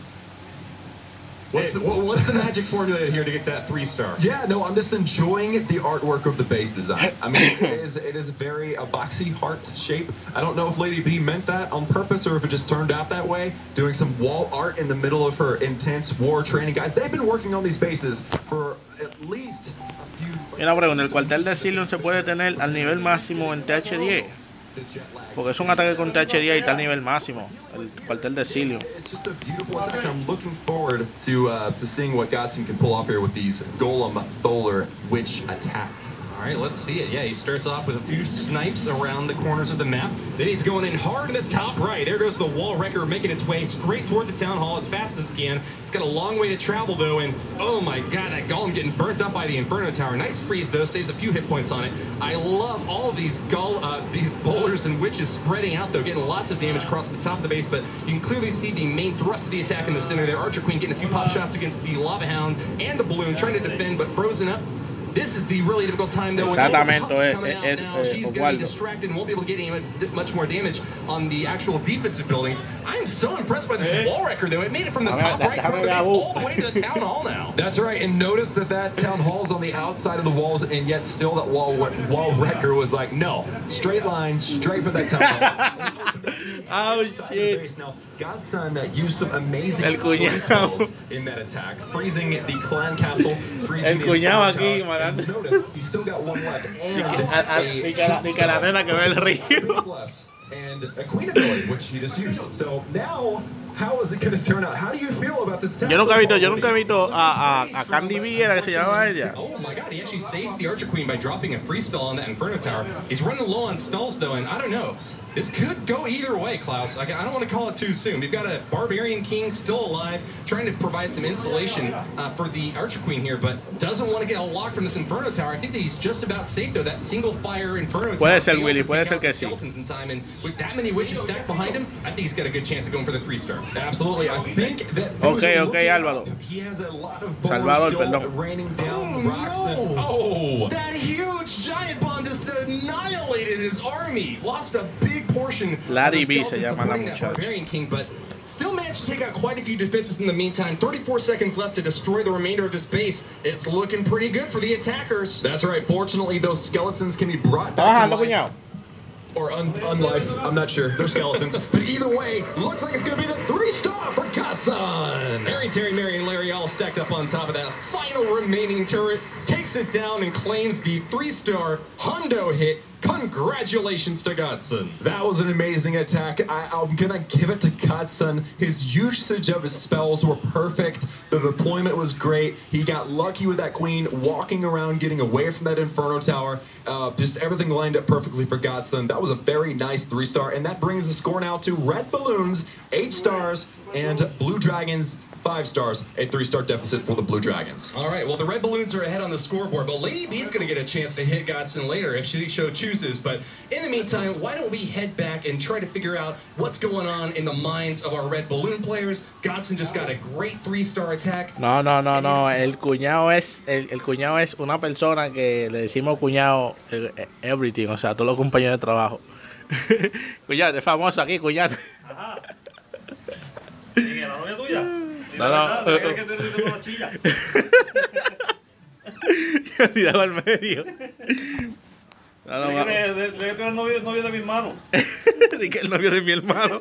Speaker 8: What's the magic formula here to get that 3-star?
Speaker 9: Yeah, no, I'm just enjoying the artwork of the base design. I mean, it is very a boxy heart shape. I don't know if Lady B meant that on purpose or if it just turned out that way. Doing some wall art in the middle of her intense war training. Guys, they've been working on these bases for at least a few...
Speaker 4: Mira, pero en el cuartel de Zillion se puede tener al nivel máximo en Th10. Porque es un ataque con Th10 y está al nivel máximo. El cuartel de Zillion.
Speaker 9: It's just a beautiful attack. I'm looking forward to seeing what Godson can pull off here with these Golem Bowler Witch attack.
Speaker 8: All right, let's see it. Yeah, he starts off with a few snipes around the corners of the map. Then he's going in hard in the top right. There goes the wall wrecker making its way straight toward the town hall as fast as it can. It's got a long way to travel, though, and oh my god, that Golem getting burnt up by the Inferno Tower. Nice freeze, though, saves a few hit points on it. I love all of these bowlers and witches spreading out, though, getting lots of damage across the top of the base, but you can clearly see the main thrust of the attack in the center there. Archer Queen getting a few pop shots against the Lava Hound and the Balloon, trying to defend, but frozen up. This is the really difficult time, though. When she's going to be distracted and won't be able to get any much more damage on the actual defensive buildings. I am so impressed by this wall wrecker, though. It made it from the top right corner of the base all the way to the town hall now.
Speaker 9: That's right, and notice that town hall's on the outside of the walls, and yet still that wall wrecker was like, no, straight line, straight for that town hall.
Speaker 4: Oh shit!
Speaker 9: Now, Godson used some amazing freeze spells in that attack, freezing the clan castle, freezing the
Speaker 8: And notice he's still got one left. And
Speaker 4: la nena que ve el río.
Speaker 8: Left. And a queen ability, which he just used. So now, how is it going to turn out? How do you feel about this attack?
Speaker 4: Yo nunca he visto a Candy B, era que se llamaba ella.
Speaker 8: Oh my god, he actually saves the Archer Queen by dropping a free spell on that Inferno Tower. He's running low on spells though, and I don't know. This could go either way, Klaus. I don't want to call it too soon. We've got a Barbarian King still alive, trying to provide some insulation for the Archer Queen here, but doesn't want to get a lock from this Inferno Tower. I think that he's just about safe, though. That single fire Inferno Tower.
Speaker 4: Puede ser, Willy, puede ser que sí.
Speaker 8: Skeletons in time, and with that many witches stacked behind him, I think he's got a good chance of going for the 3-star.
Speaker 9: Absolutely. I think that
Speaker 4: Okay, Álvaro.
Speaker 9: He has a lot of
Speaker 4: Salvador,
Speaker 9: still
Speaker 4: perdón.
Speaker 9: raining down rocks.
Speaker 8: No! That huge giant bomb just annihilated his army. Lost a big portion.
Speaker 4: Larry B se llama la muchacha.
Speaker 8: Barbarian King, but still managed to take out quite a few defenses in the meantime. 34 seconds left to destroy the remainder of this base. It's looking pretty good for the attackers.
Speaker 9: That's right. Fortunately, those skeletons can be brought back to life. Or unlife. I'm not sure. They're skeletons. But either way, looks like it's going to be the 3-star for Godson.
Speaker 8: Mary, Terry, Mary, and Larry all stacked up on top of that final remaining turret. Takes it down and claims the 3-star Hondo hit. Congratulations to Godson.
Speaker 9: That was an amazing attack. I'm going to give it to Godson. His usage of his spells were perfect. The deployment was great. He got lucky with that queen, walking around, getting away from that Inferno Tower. Just everything lined up perfectly for Godson. That was a very nice 3-star, and that brings the score now to Red Balloons, 8 stars, and Blue Dragons, 5 stars, a 3-star deficit for the Blue Dragons.
Speaker 8: All right, well, the Red Balloons are ahead on the scoreboard, but Lady B is going to get a chance to hit Godson later if she chooses. But in the meantime, why don't we head back and try to figure out what's going on in the minds of our Red Balloon players? Godson just got a great 3-star attack.
Speaker 4: No. El cuñado es una persona que le decimos cuñado everything, o sea, todos los compañeros de trabajo. Cuñado, es famoso aquí, cuñado.
Speaker 12: Ajá. ¿Y la novia tuya?
Speaker 4: No.
Speaker 12: ¿Quieres que te rite por la chilla?
Speaker 4: Yo tiraba al medio.
Speaker 12: ¿De que tú eres novio de mi hermano?
Speaker 4: De que el novio de mi hermano.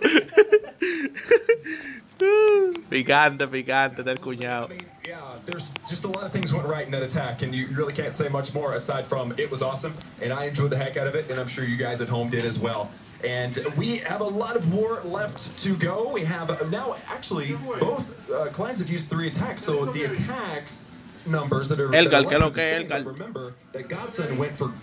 Speaker 4: Picante del cuñado.
Speaker 9: Yeah, there's just a lot of things went right in that attack, and you really can't say much more aside from it was awesome, and I enjoyed the heck out of it, and I'm sure you guys at home did as well. And we have a lot of war left to go. We have now actually both clans have used 3 attacks, so the attacks numbers that are remember that Godson went for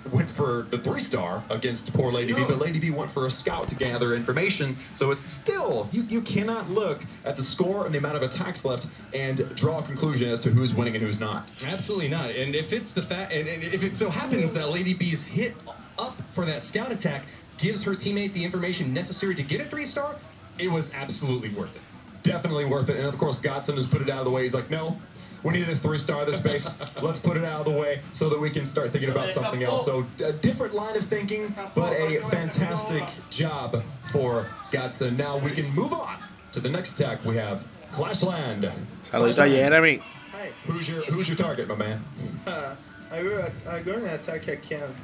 Speaker 9: the 3-star against poor Lady B, but Lady B went for a scout to gather information. So it's still you cannot look at the score and the amount of attacks left and draw a conclusion as to who's winning and who's not.
Speaker 8: Absolutely not. And if it's the fact, and if it so happens that Lady B's hit up for that scout attack gives her teammate the information necessary to get a 3-star, it was absolutely worth it.
Speaker 9: Definitely worth it. And of course, Godson has put it out of the way. He's like, no, we needed a 3-star this base. Let's put it out of the way so that we can start thinking about something else. So a different line of thinking, but a fantastic job for Godson. Now we can move on to the next attack. We have Clashland.
Speaker 4: Saludito a Jeremy.
Speaker 15: Hi.
Speaker 9: Who's your target, my man?
Speaker 15: I'm going to attack Ken.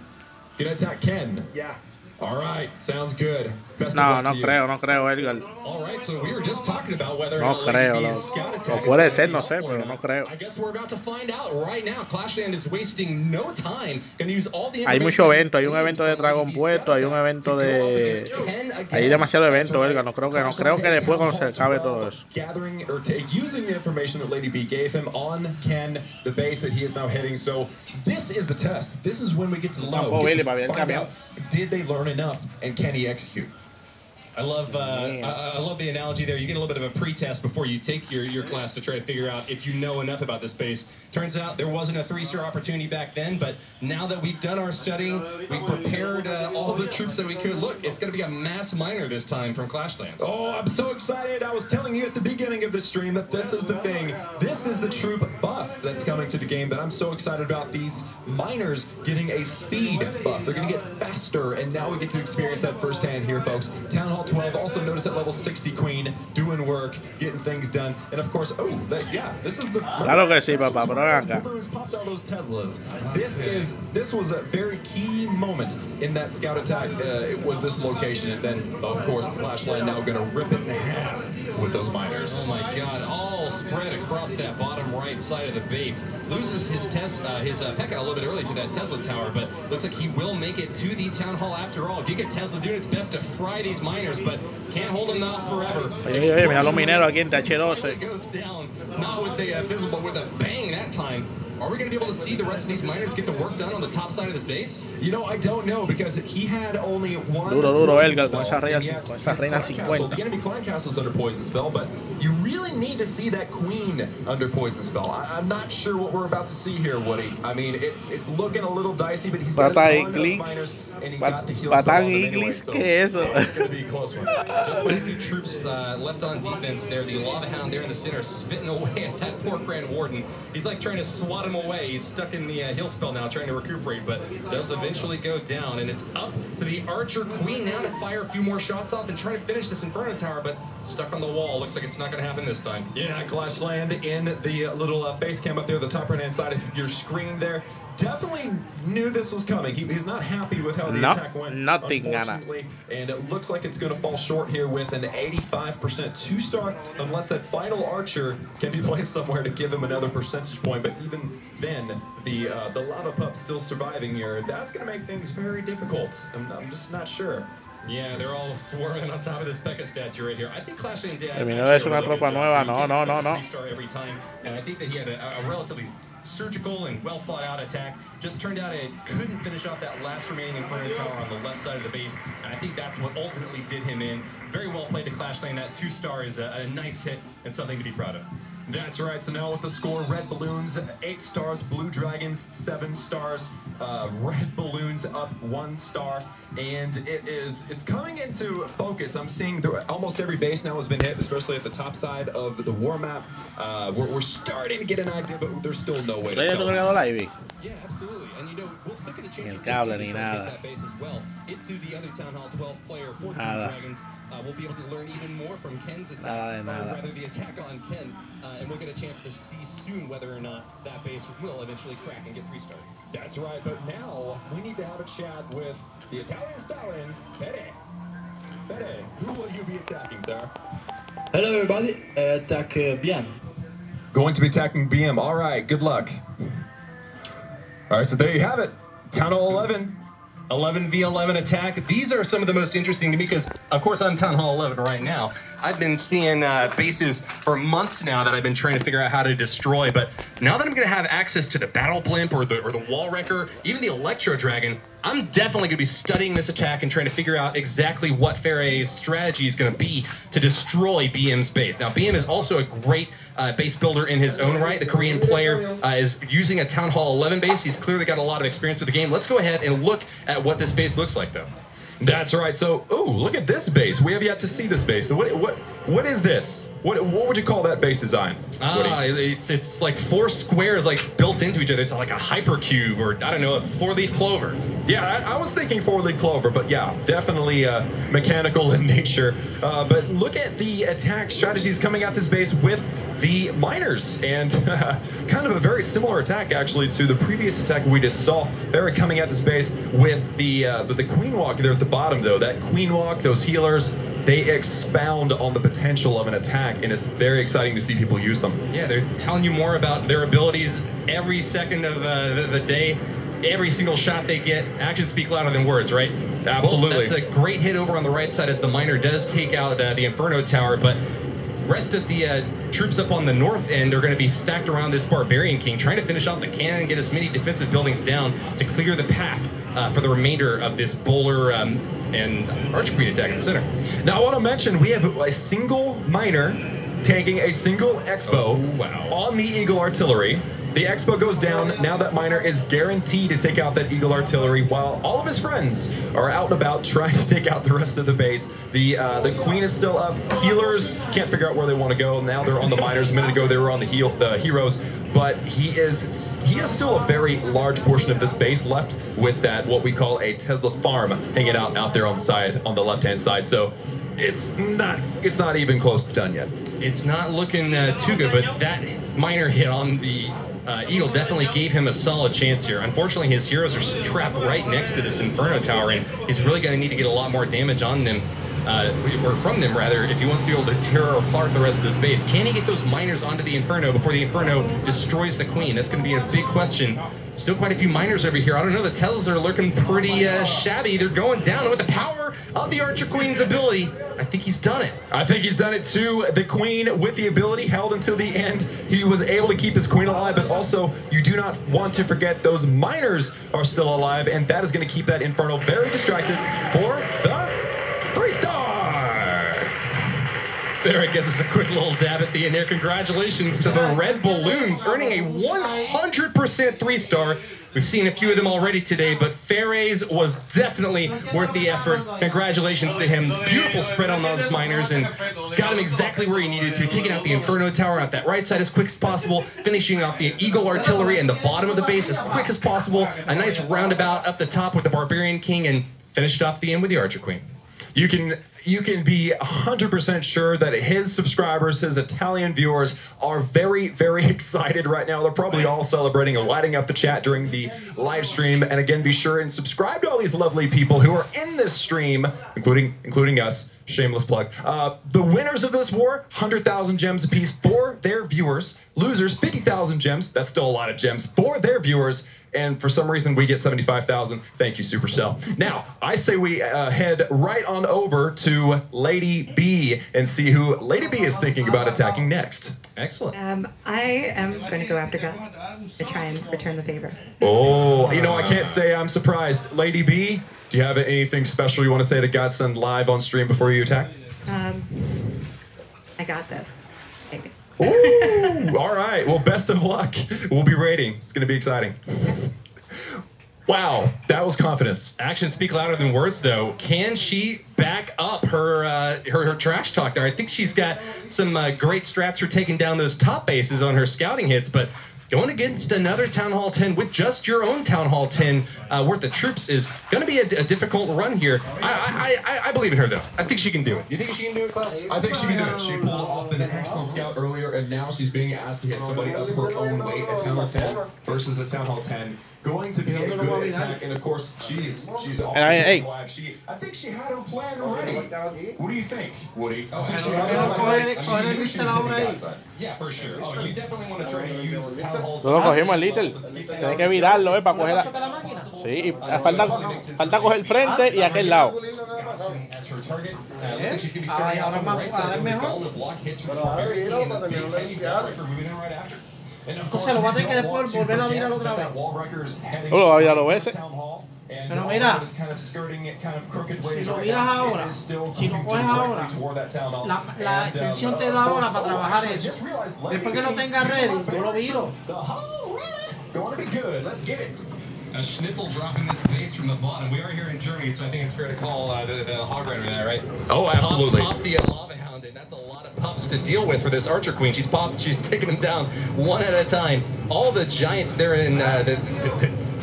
Speaker 9: Gonna attack Ken?
Speaker 15: Yeah.
Speaker 9: All right, sounds good. Best
Speaker 4: No creo, Edgar.
Speaker 8: All right, so we were just talking about whether or
Speaker 4: No
Speaker 8: not
Speaker 4: creo,
Speaker 8: Lady B's scout attack
Speaker 4: o puede ser, no sé, pero no creo.
Speaker 8: I guess we're about to find out right now. Clashland is wasting no time. Going to use all the
Speaker 4: Hay mucho evento, hay un evento de Dragon puesto, hay un evento de... Hay demasiado evento, Edgar, no creo que después cuando se acabe todo eso.
Speaker 9: Gathering or using the information that Lady B gave him on Ken, the base that he is now hitting. So this is the test. This is when we get to find out, did they learn enough and can he execute?
Speaker 8: I love the analogy there. You get a little bit of a pre-test before you take your class to try to figure out if you know enough about this base. Turns out there wasn't a 3-star opportunity back then, but now that we've done our studying, we've prepared all the troops that we could. Look, it's going to be a mass minor this time from Clashland.
Speaker 9: Oh, I'm so excited. I was telling you at the beginning of the stream that this is the thing. This is the troop buff that's coming to the game that I'm so excited about. These miners getting a speed buff. They're going to get faster, and now we get to experience that firsthand here, folks. Town Hall 12. Also notice that level 60 queen doing work, getting things done, and of course, this is the.
Speaker 4: Claro que sí, papá, pero acá.
Speaker 9: Balloons popped all those Teslas. This was a very key moment in that scout attack. It was this location, and then of course Clashland now going to rip it in half with those miners.
Speaker 8: Oh my God! All spread across that bottom right side of the base. Loses his P.E.K.K.A. a little bit early to that Tesla tower, but looks like he will make it to the Town Hall after all. Giga Tesla doing its best to fry these miners, but can't hold them now forever.
Speaker 4: Oye, mira los mineros aquí en Th12.
Speaker 8: Goes down, not with the visible, with a bang that time. Are we going to be able to see the rest of these miners get the work done on the top side of this base?
Speaker 9: You know, I don't know, because he had only one...
Speaker 4: Duro, Elgar, con esa reina 50.
Speaker 9: The enemy clan castle's under poison spell, but you really need to see that queen under poison spell. I'm not sure what we're about to see here, Woody. I mean, it's looking a little dicey, but he's got a ton of miners, and he got the heal spell on them anyway, so it's going to be a close one.
Speaker 8: Still quite a few troops left on defense there. The Lava Hound there in the center spitting away at that poor Grand Warden. He's like trying to swat him away. He's stuck in the heal spell now, trying to recuperate, but does eventually go down, and it's up to the Archer Queen now to fire a few more shots off and try to finish this Inferno Tower, but stuck on the wall. Looks like it's not going to happen this time.
Speaker 9: Yeah, Clash Land in the little face cam up there, the top right-hand side of your screen there. Definitely knew this was coming. He's not happy with how the attack went, unfortunately, and it looks like it's going to fall short here with an 85% 2-star, unless that final Archer can be placed somewhere to give him another percentage point. But even then, the Lava Pup's still surviving here. That's going to make things very difficult. I'm just not sure.
Speaker 8: Yeah, they're all swarming on top of this P.E.K.K.A. statue right here. I think Clash Land Dad
Speaker 4: es una tropa nueva, no.
Speaker 8: 3-star every time, and I think that he had a relatively surgical and well thought out attack. Just turned out it couldn't finish off that last remaining Inferno Tower on the left side of the base, and I think that's what ultimately did him in. Very well played to Clash Land. That 2-star is a nice hit and something to be proud of.
Speaker 9: That's right. So now with the score, Red Balloons 8 stars, Blue Dragons 7 stars, Red Balloons up 1 star, and it's coming into focus. I'm seeing almost every base now has been hit, especially at the top side of the war map. We're starting to get an idea, but there's still no way to tell.
Speaker 8: Yeah, absolutely. And you know, we'll still get a chance to get that base as well. Into the other Town Hall 12 player for the Blue Dragons. We'll be able to learn even more from Ken's attack, or rather the attack on Ken, and we'll get a chance to see soon whether or not that base will eventually crack and get 3-star.
Speaker 9: That's right, but now we need to have a chat with the Italian stallion, Fede. Fede, who will you be attacking, sir?
Speaker 16: Hello everybody, attack BM.
Speaker 9: Going to be attacking BM, all right, good luck. All right, so there you have it, Town Hall 11.
Speaker 8: 11v11 attack. These are some of the most interesting to me because, of course, I'm Town Hall 11 right now. I've been seeing bases for months now that I've been trying to figure out how to destroy, but now that I'm going to have access to the Battle Blimp or the Wall Wrecker, even the Electro Dragon, I'm definitely going to be studying this attack and trying to figure out exactly what Ferre's strategy is going to be to destroy BM's base. Now, BM is also a great base builder in his own right. The Korean player is using a Town Hall 11 base. He's clearly got a lot of experience with the game. Let's go ahead and look at what this base looks like, though.
Speaker 9: That's right. So, ooh, look at this base. We have yet to see this base. What is this? What would you call that base design?
Speaker 8: It's like 4 squares like built into each other. It's like a hypercube, or I don't know, a 4-leaf clover.
Speaker 9: Yeah, I was thinking 4-leaf clover, but yeah, definitely mechanical in nature. But look at the attack strategies coming at this base with the miners, and kind of a very similar attack actually to the previous attack we just saw. They're coming at this base with the Queen Walk there at the bottom, though. That Queen Walk, those healers, they expound on the potential of an attack, and it's very exciting to see people use them.
Speaker 8: Yeah, they're telling you more about their abilities every second of the day. Every single shot they get, actions speak louder than words, right?
Speaker 9: Absolutely.
Speaker 8: Well, that's a great hit over on the right side as the miner does take out the Inferno Tower, but rest of the troops up on the north end are going to be stacked around this Barbarian King, trying to finish off the cannon and get as many defensive buildings down to clear the path for the remainder of this Bowler and Archqueen attack in the center.
Speaker 9: Now, I want to mention, we have a single miner tanking a single Expo on the Eagle Artillery. The Expo goes down. Now that miner is guaranteed to take out that Eagle Artillery, while all of his friends are out and about trying to take out the rest of the base. The Queen is still up. Healers can't figure out where they want to go. Now they're on the miners. A minute ago they were on the heroes. But he has still a very large portion of this base left with that what we call a Tesla farm hanging out there on the side, on the left-hand side. So it's not even close to done yet.
Speaker 8: It's not looking too good, but that miner hit on the Eagle definitely gave him a solid chance here. Unfortunately, his heroes are trapped right next to this Inferno Tower, and he's really going to need to get a lot more damage on them. or from them rather, if he wants to be able to tear apart the rest of this base. Can he get those miners onto the Inferno before the Inferno destroys the Queen? That's going to be a big question. Still quite a few miners over here. I don't know, the Teslas are looking pretty shabby. They're going down with the power of the Archer Queen's ability. I think he's done it.
Speaker 9: I think he's done it too. The Queen, with the ability, held until the end. He was able to keep his Queen alive, but also you do not want to forget those miners are still alive, and that is going to keep that Inferno very distracted for the 3-star.
Speaker 8: There, I guess it's a quick little dab at the end there. Congratulations to the Red Balloons, earning a 100% 3-star. We've seen a few of them already today, but Ferres was definitely worth the effort. Congratulations to him. Beautiful spread on those miners and got him exactly where he needed to, taking out the Inferno Tower out that right side as quick as possible, finishing off the Eagle Artillery and the bottom of the base as quick as possible. A nice roundabout up the top with the Barbarian King and finished off the end with the Archer Queen.
Speaker 9: You can be 100% sure that his subscribers, his Italian viewers, are very, very excited right now. They're probably all celebrating and lighting up the chat during the live stream. And again, be sure and subscribe to all these lovely people who are in this stream, including us. Shameless plug. The winners of this war, 100,000 gems apiece for their viewers. Losers, 50,000 gems. That's still a lot of gems for their viewers. And for some reason, we get 75,000. Thank you, Supercell. Now, I say we head right on over to Lady B and see who Lady B is thinking about attacking next.
Speaker 8: Excellent.
Speaker 2: I am going to go after Guts to try and return the favor.
Speaker 9: Oh, you know, I can't say I'm surprised. Lady B, do you have anything special you want to say to Guts and live on stream before you attack?
Speaker 2: I got this. Maybe.
Speaker 9: Ooh, all right. Well, best of luck. We'll be raiding. It's going to be exciting. Wow, that was confidence.
Speaker 8: Actions speak louder than words, though. Can she back up her trash talk there? I think she's got some great strats for taking down those top bases on her scouting hits, but going against another Town Hall 10 with just your own Town Hall 10 worth of troops is going to be a difficult run here. I believe in her, though. I think she can do it. You think she can do it, Klaus?
Speaker 9: I think she can do it. She pulled off an excellent scout earlier, and now she's being asked to hit somebody of her own weight at Town Hall 10 versus a Town Hall 10. Going to be a good attack, and of course, she's all
Speaker 4: hey.
Speaker 9: I think she had her plan ready. What do you think, Woody?
Speaker 8: Yeah, for sure. Oh, you definitely want to try to use Town Halls.
Speaker 4: No lo cogimos el Little. Tienes que virarlo, para coger Sí, falta coger el frente y aquel lado.
Speaker 13: Entonces lo va a tener que después volver a mirar otra vez.
Speaker 4: Lo va a mirar dos veces.
Speaker 13: Pero mira, si lo miras ahora, si lo coges ahora, la extensión te da ahora para trabajar eso. Después que lo tengas ready, yo lo viro.
Speaker 8: Schnitzel dropping this base from the bottom. We are here in Germany, so I think it's fair to call the Hog Rider there, right?
Speaker 9: Oh, absolutely.
Speaker 8: Pop the Lava Hound, and that's a lot of pups to deal with for this Archer Queen. She's taking them down one at a time. All the giants there in the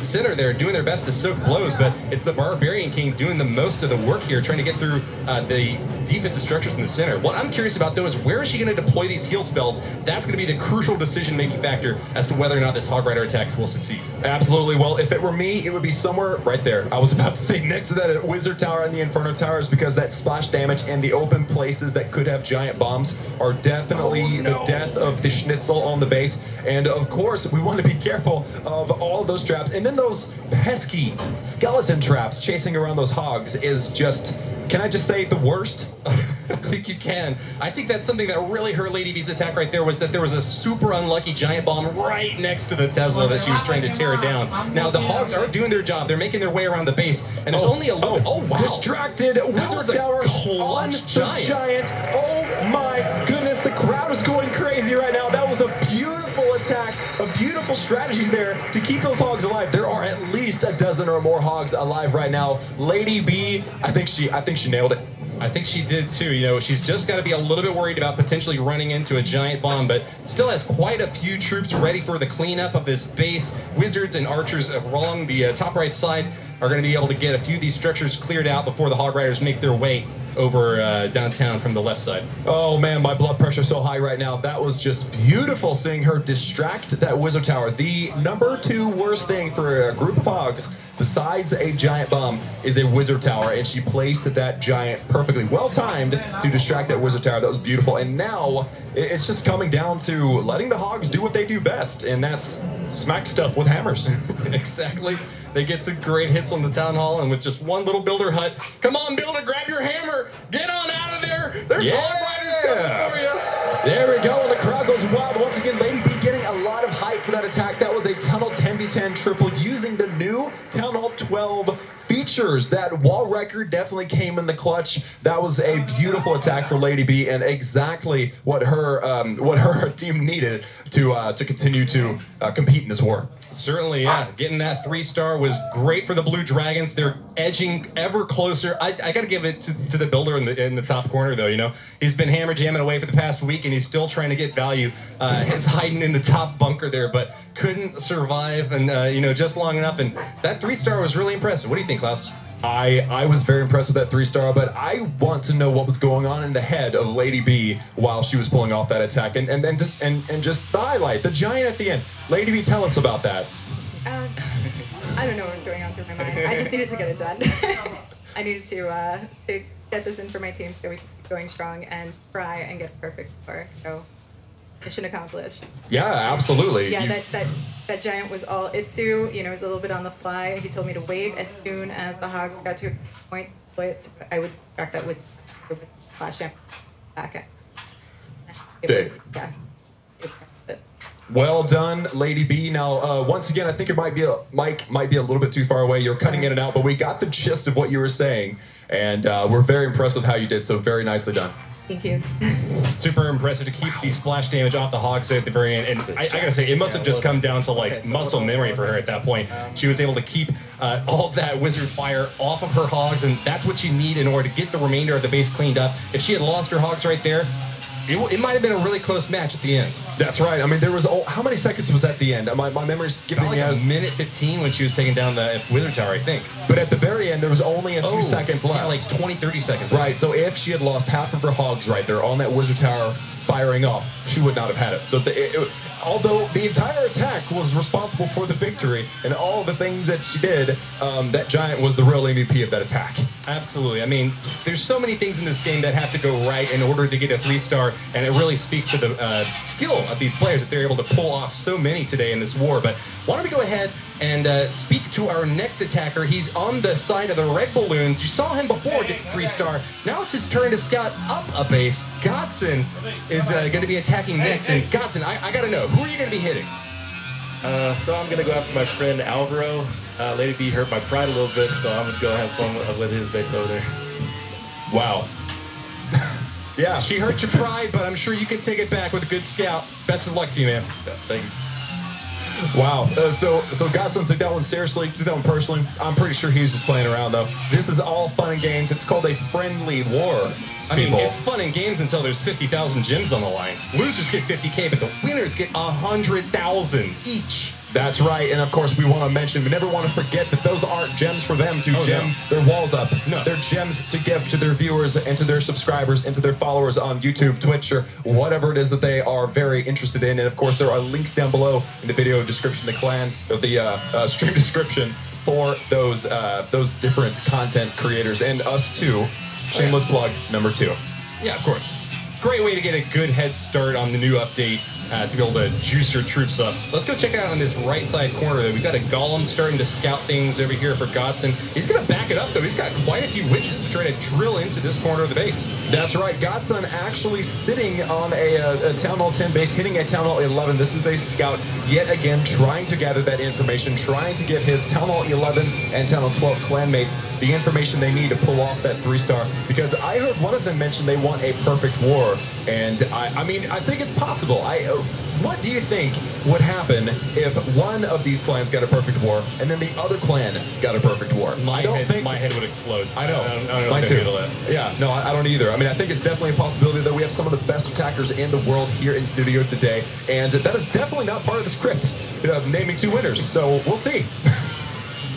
Speaker 8: center there doing their best to soak blows, but it's the Barbarian King doing the most of the work here, trying to get through the defensive structures in the center. What I'm curious about, though, is where is she going to deploy these heal spells? That's going to be the crucial decision-making factor as to whether or not this Hog Rider attack will succeed.
Speaker 9: Absolutely. Well, if it were me, it would be somewhere right there. I was about to say next to that Wizard Tower and the Inferno Towers, because that splash damage and the open places that could have giant bombs are definitely the death of the Schnitzel on the base. And of course, we want to be careful of all of those traps. And then those pesky skeleton traps chasing around those hogs is just, can I just say, the worst?
Speaker 8: I think you can. I think that's something that really hurt Lady B's attack right there, was that there was a super unlucky giant bomb right next to the Tesla that she was trying to tear down. Now, the hogs are doing their job. They're making their way around the base, and there's only a little... Oh, wow.
Speaker 9: Distracted Wizard Tower on the giant. Oh, my goodness. The crowd is going crazy right now. That was a beautiful attack, a beautiful strategy there to keep those hogs alive. There are at least a dozen or more hogs alive right now. Lady B, I think she nailed it.
Speaker 8: I think she did too. You know, she's just got to be a little bit worried about potentially running into a giant bomb, but still has quite a few troops ready for the cleanup of this base. Wizards and archers along the top right side are going to be able to get a few of these structures cleared out before the Hog Riders make their way over downtown from the left side.
Speaker 9: Oh man, my blood pressure's so high right now. That was just beautiful seeing her distract that Wizard Tower. The #2 worst thing for a group of hogs besides a giant bomb is a wizard tower, and she placed that giant perfectly, well timed to distract that wizard tower. That was beautiful. And now it's just coming down to letting the Hogs do what they do best, and that's smack stuff with hammers.
Speaker 8: Exactly. They get some great hits on the town hall, and with just one little builder hut, come on, builder, grab your hammer, get on out of there. There's Hog Riders coming for you.
Speaker 9: There we go, and the crowd goes wild. Once again, Lady B getting a lot of hype for that attack. That was a Town Hall 10v10 triple using the new Town Hall 12 features. That wall record definitely came in the clutch. That was a beautiful attack for Lady B, and exactly what her team needed to continue to compete in this war.
Speaker 8: Certainly, yeah. Getting that 3-star was great for the Blue Dragons. They're edging ever closer. I got to give it to the builder in the top corner, though. You know, he's been hammer jamming away for the past week, and he's still trying to get value. He's hiding in the top bunker there, but couldn't survive, and you know, just long enough. And that 3-star was really impressive. What do you think, Klaus?
Speaker 9: I was very impressed with that 3-star, but I want to know what was going on in the head of Lady B while she was pulling off that attack, and just the highlight, the giant at the end. Lady B, tell us about that.
Speaker 2: I don't know what was going on through my mind. I just needed to get it done. I needed to get this in for my team so we can keep going strong and try and get a perfect score. So mission accomplished.
Speaker 9: Yeah, absolutely.
Speaker 2: Yeah, that giant was all Itsu. You know, it was a little bit on the fly. He told me to wait. As soon as the Hogs got to a point, I would track that with Flash Jump back. It was, yeah.
Speaker 9: Well done, Lady B. Now, once again, I think it might be a little bit too far away. You're cutting in and out, but we got the gist of what you were saying, and we're very impressed with how you did. So very nicely done.
Speaker 2: Thank you.
Speaker 8: Super impressive to keep the splash damage off the Hogs at the very end. And I gotta say, it must have just come down to like muscle memory for her at that point. She was able to keep all that wizard fire off of her Hogs, and that's what you need in order to get the remainder of the base cleaned up. If she had lost her Hogs right there, it might have been a really close match at the end.
Speaker 9: That's right. I mean, there was how many seconds was at the end? My memory's giving me
Speaker 8: a minute 15 when she was taking down the wizard tower, I think.
Speaker 9: But at the very end, there was only a few seconds left.
Speaker 8: Yeah, like 20, 30 seconds.
Speaker 9: Right. So if she had lost half of her Hogs right there on that wizard tower firing off, she would not have had it. So although the entire attack was responsible for the victory and all the things that she did, that giant was the real MVP of that attack.
Speaker 8: Absolutely. I mean, there's so many things in this game that have to go right in order to get a 3-star, and it really speaks to the skill of these players that they're able to pull off so many today in this war. But why don't we go ahead and speak to our next attacker. He's on the side of the red balloons. You saw him before get the 3-star. Now it's his turn to scout up a base. Godson is going to be attacking next. And Godson, I got to know, who are you going to be hitting?
Speaker 14: So I'm going to go after my friend Alvaro. Lady B hurt my pride a little bit, so I'm going to go have fun with his base over there.
Speaker 9: Wow.
Speaker 8: Yeah, she hurt your pride, but I'm sure you can take it back with a good scout. Best of luck to you, man.
Speaker 14: Thank you.
Speaker 9: Wow. So Godson took that one seriously, took that one personally. I'm pretty sure he was just playing around, though. This is all fun and games. It's called a friendly war.
Speaker 8: I mean, it's fun and games until there's 50,000 gems on the line. Losers get 50K, but the winners get 100,000 each.
Speaker 9: That's right, and of course we want to mention, we never want to forget that those aren't gems for them to gem their walls up.
Speaker 8: No.
Speaker 9: They're gems to give to their viewers and to their subscribers and to their followers on YouTube, Twitch, or whatever it is that they are very interested in. And of course there are links down below in the video description, the clan, or the stream description for those different content creators and us too. Shameless plug number 2.
Speaker 8: Yeah, of course. Great way to get a good head start on the new update. To be able to juice your troops up. Let's go check out on this right side corner there. We've got a golem starting to scout things over here for Godson. He's going to back it up, though. He's got quite a few witches to try to drill into this corner of the base.
Speaker 9: That's right. Godson actually sitting on a Town Hall 10 base, hitting a Town Hall 11. This is a scout, yet again, trying to gather that information, trying to give his Town Hall 11 and Town Hall 12 clanmates the information they need to pull off that 3-star. Because I heard one of them mention they want a perfect war. And I mean, I think it's possible. What do you think would happen if one of these clans got a perfect war and then the other clan got a perfect war?
Speaker 8: My head would explode.
Speaker 9: I know.
Speaker 8: I don't know
Speaker 9: Mine
Speaker 8: if
Speaker 9: too.
Speaker 8: I handle that.
Speaker 9: Yeah, no, I don't either. I mean, I think it's definitely a possibility that we have some of the best attackers in the world here in studio today, and that is definitely not part of the script, naming 2 winners. So we'll see.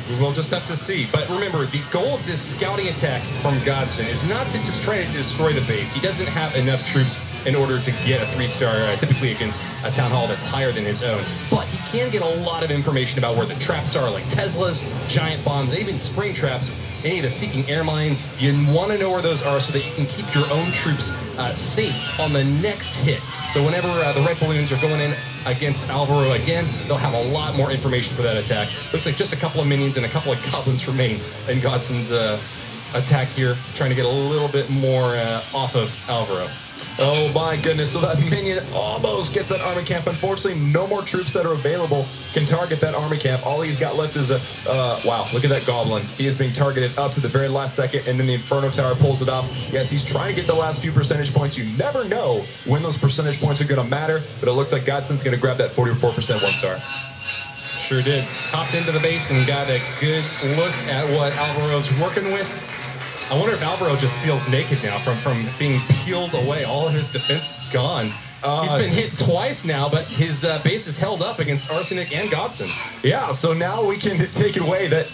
Speaker 8: We will just have to see. But remember, the goal of this scouting attack from Godson is not to just try to destroy the base. He doesn't have enough troops in order to get a 3-star, typically against a Town Hall that's higher than his own. But he can get a lot of information about where the traps are, like Teslas, giant bombs, even spring traps, any of the seeking air mines. You want to know where those are so that you can keep your own troops safe on the next hit. So whenever the red balloons are going in against Alvaro again, they'll have a lot more information for that attack. Looks like just a couple of minions and a couple of goblins remain in Godson's attack here, trying to get a little bit more off of Alvaro.
Speaker 9: Oh my goodness, so that minion almost gets that army camp. Unfortunately, no more troops that are available can target that army camp. All he's got left is a, wow, look at that goblin. He is being targeted up to the very last second, and then the Inferno Tower pulls it off. Yes, he's trying to get the last few percentage points. You never know when those percentage points are going to matter, but it looks like Godson's going to grab that 44% 1-star.
Speaker 8: Sure did. Hopped into the base and got a good look at what Alvaro's working with. I wonder if Alvaro just feels naked now from being peeled away. All of his defense gone. He's been hit twice now, but his base is held up against Arsenic and Godson.
Speaker 9: Yeah, so now we can take it away that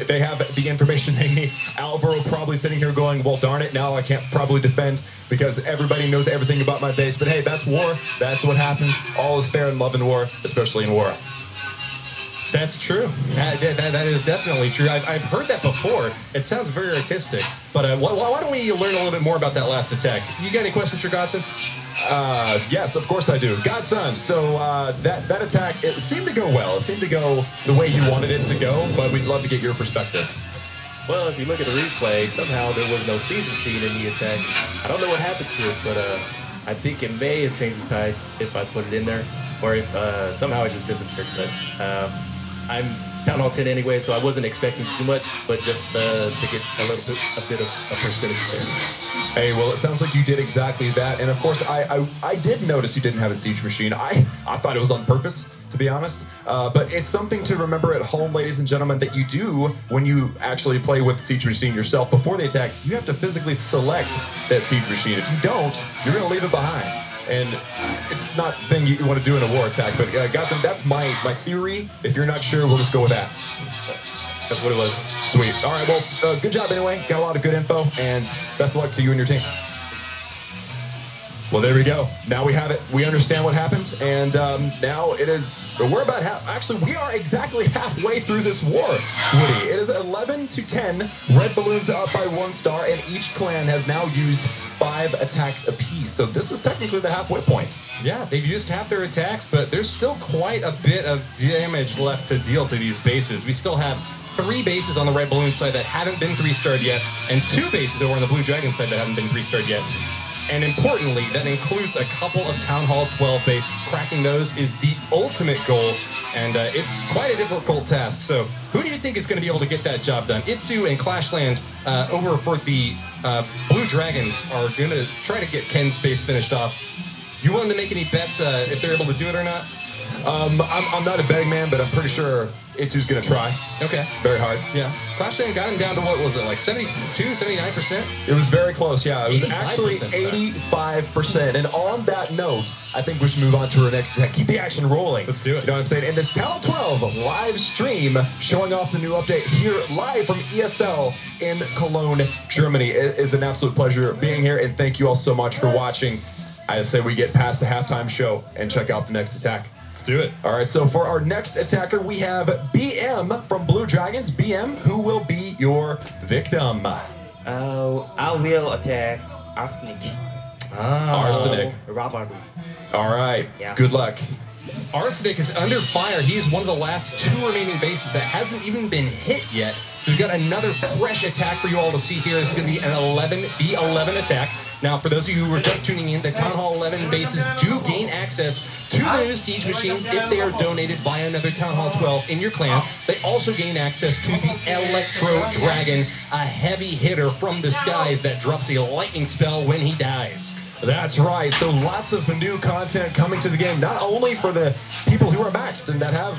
Speaker 9: they have the information they need. Alvaro probably sitting here going, well, darn it, now I can't probably defend because everybody knows everything about my base. But hey, that's war. That's what happens. All is fair in love and war, especially in war.
Speaker 8: That's true. That is definitely true. I've heard that before. It sounds very artistic. But why don't we learn a little bit more about that last attack? You got any questions for Godson?
Speaker 9: Yes, of course I do. Godson, so that attack, it seemed to go well. It seemed to go the way you wanted it to go, but we'd love to get your perspective.
Speaker 14: Well, if you look at the replay, somehow there was no siege machine in the attack. I don't know what happened to it, but I think it may have changed the tide if I put it in there, or if somehow it just disappeared. But I'm Town Hall 10 anyway, so I wasn't expecting too much, but just to get a bit of a percentage there.
Speaker 9: Hey, well, it sounds like you did exactly that, and of course, I did notice you didn't have a siege machine. I thought it was on purpose, to be honest, but it's something to remember at home, ladies and gentlemen, that you do when you actually play with siege machine yourself. Before the attack, you have to physically select that siege machine. If you don't, you're going to leave it behind. And it's not a thing you want to do in a war attack, but Godson, that's my theory. If you're not sure, we'll just go with that.
Speaker 8: That's what it was.
Speaker 9: Sweet. All right, well, good job anyway. Got a lot of good info, and best of luck to you and your team. Well, there we go. Now we have it. We understand what happened, and now it is. We're about actually, we are exactly halfway through this war, Woody. It is 11-10. Red balloons up by 1 star, and each clan has now used 5 attacks apiece. So this is technically the halfway point.
Speaker 8: Yeah, they've used half their attacks, but there's still quite a bit of damage left to deal to these bases. We still have 3 bases on the red balloon side that haven't been 3-starred yet, and 2 bases over on the blue dragon side that haven't been 3-starred yet. And importantly, that includes a couple of Town Hall 12 bases. Cracking those is the ultimate goal, and it's quite a difficult task. So who do you think is going to be able to get that job done? Itsu and Clashland over for the Blue Dragons are going to try to get Ken's base finished off. You willing to make any bets if they're able to do it or not?
Speaker 9: I'm not a betting man, but I'm pretty sure Itsu's going to try.
Speaker 8: Okay.
Speaker 9: Very hard.
Speaker 8: Yeah. Clashland got him down to, what was it, like 72, 79%?
Speaker 9: It was very close, yeah. It was actually
Speaker 8: 85%.
Speaker 9: 85%. And on that note, I think we should move on to our next attack. Keep the action rolling.
Speaker 8: Let's do it.
Speaker 9: You know what I'm saying? And this Town 12 live stream showing off the new update here live from ESL in Cologne, Germany. It is an absolute pleasure being here, and thank you all so much for watching. I say we get past the halftime show and check out the next attack.
Speaker 8: Let's do it.
Speaker 9: All right, so for our next attacker, we have BM from Blue Dragons. BM, who will be your victim?
Speaker 17: I will attack Arsenic.
Speaker 9: Arsenic.
Speaker 17: Robbery.
Speaker 9: All right,
Speaker 17: yeah.
Speaker 9: Good luck.
Speaker 8: Arsenic is under fire. He is one of the last 2 remaining bases that hasn't even been hit yet. So we've got another fresh attack for you all to see here. This is going to be an 11v11 attack. Now, for those of you who are just tuning in, the Town Hall 11 bases do gain access to the new siege machines if they are donated by another Town Hall 12 in your clan. They also gain access to the Electro Dragon, a heavy hitter from the skies that drops a lightning spell when he dies.
Speaker 9: That's right. So lots of new content coming to the game, not only for the people who are maxed and that are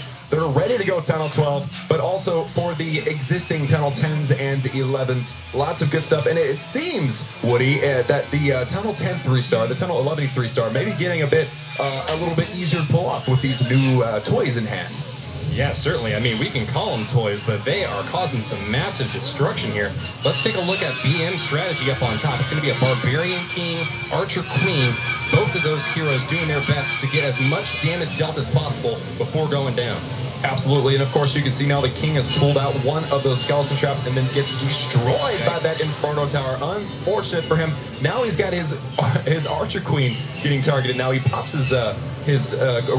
Speaker 9: ready to go Town Hall 12, but also for the existing Town Hall 10s and 11s. Lots of good stuff. And it seems, Woody, that the Town Hall 10 3-star, the Town Hall 11 3-star, maybe getting a little bit easier to pull off with these new toys in hand.
Speaker 8: Yeah, certainly. I mean, we can call them toys, but they are causing some massive destruction here. Let's take a look at BM's strategy up on top. It's going to be a Barbarian King, Archer Queen. Both of those heroes doing their best to get as much damage dealt as possible before going down.
Speaker 9: Absolutely, and of course you can see now the King has pulled out one of those skeleton traps and then gets destroyed by that Inferno Tower. Unfortunate for him. Now he's got his Archer Queen getting targeted. Now he pops his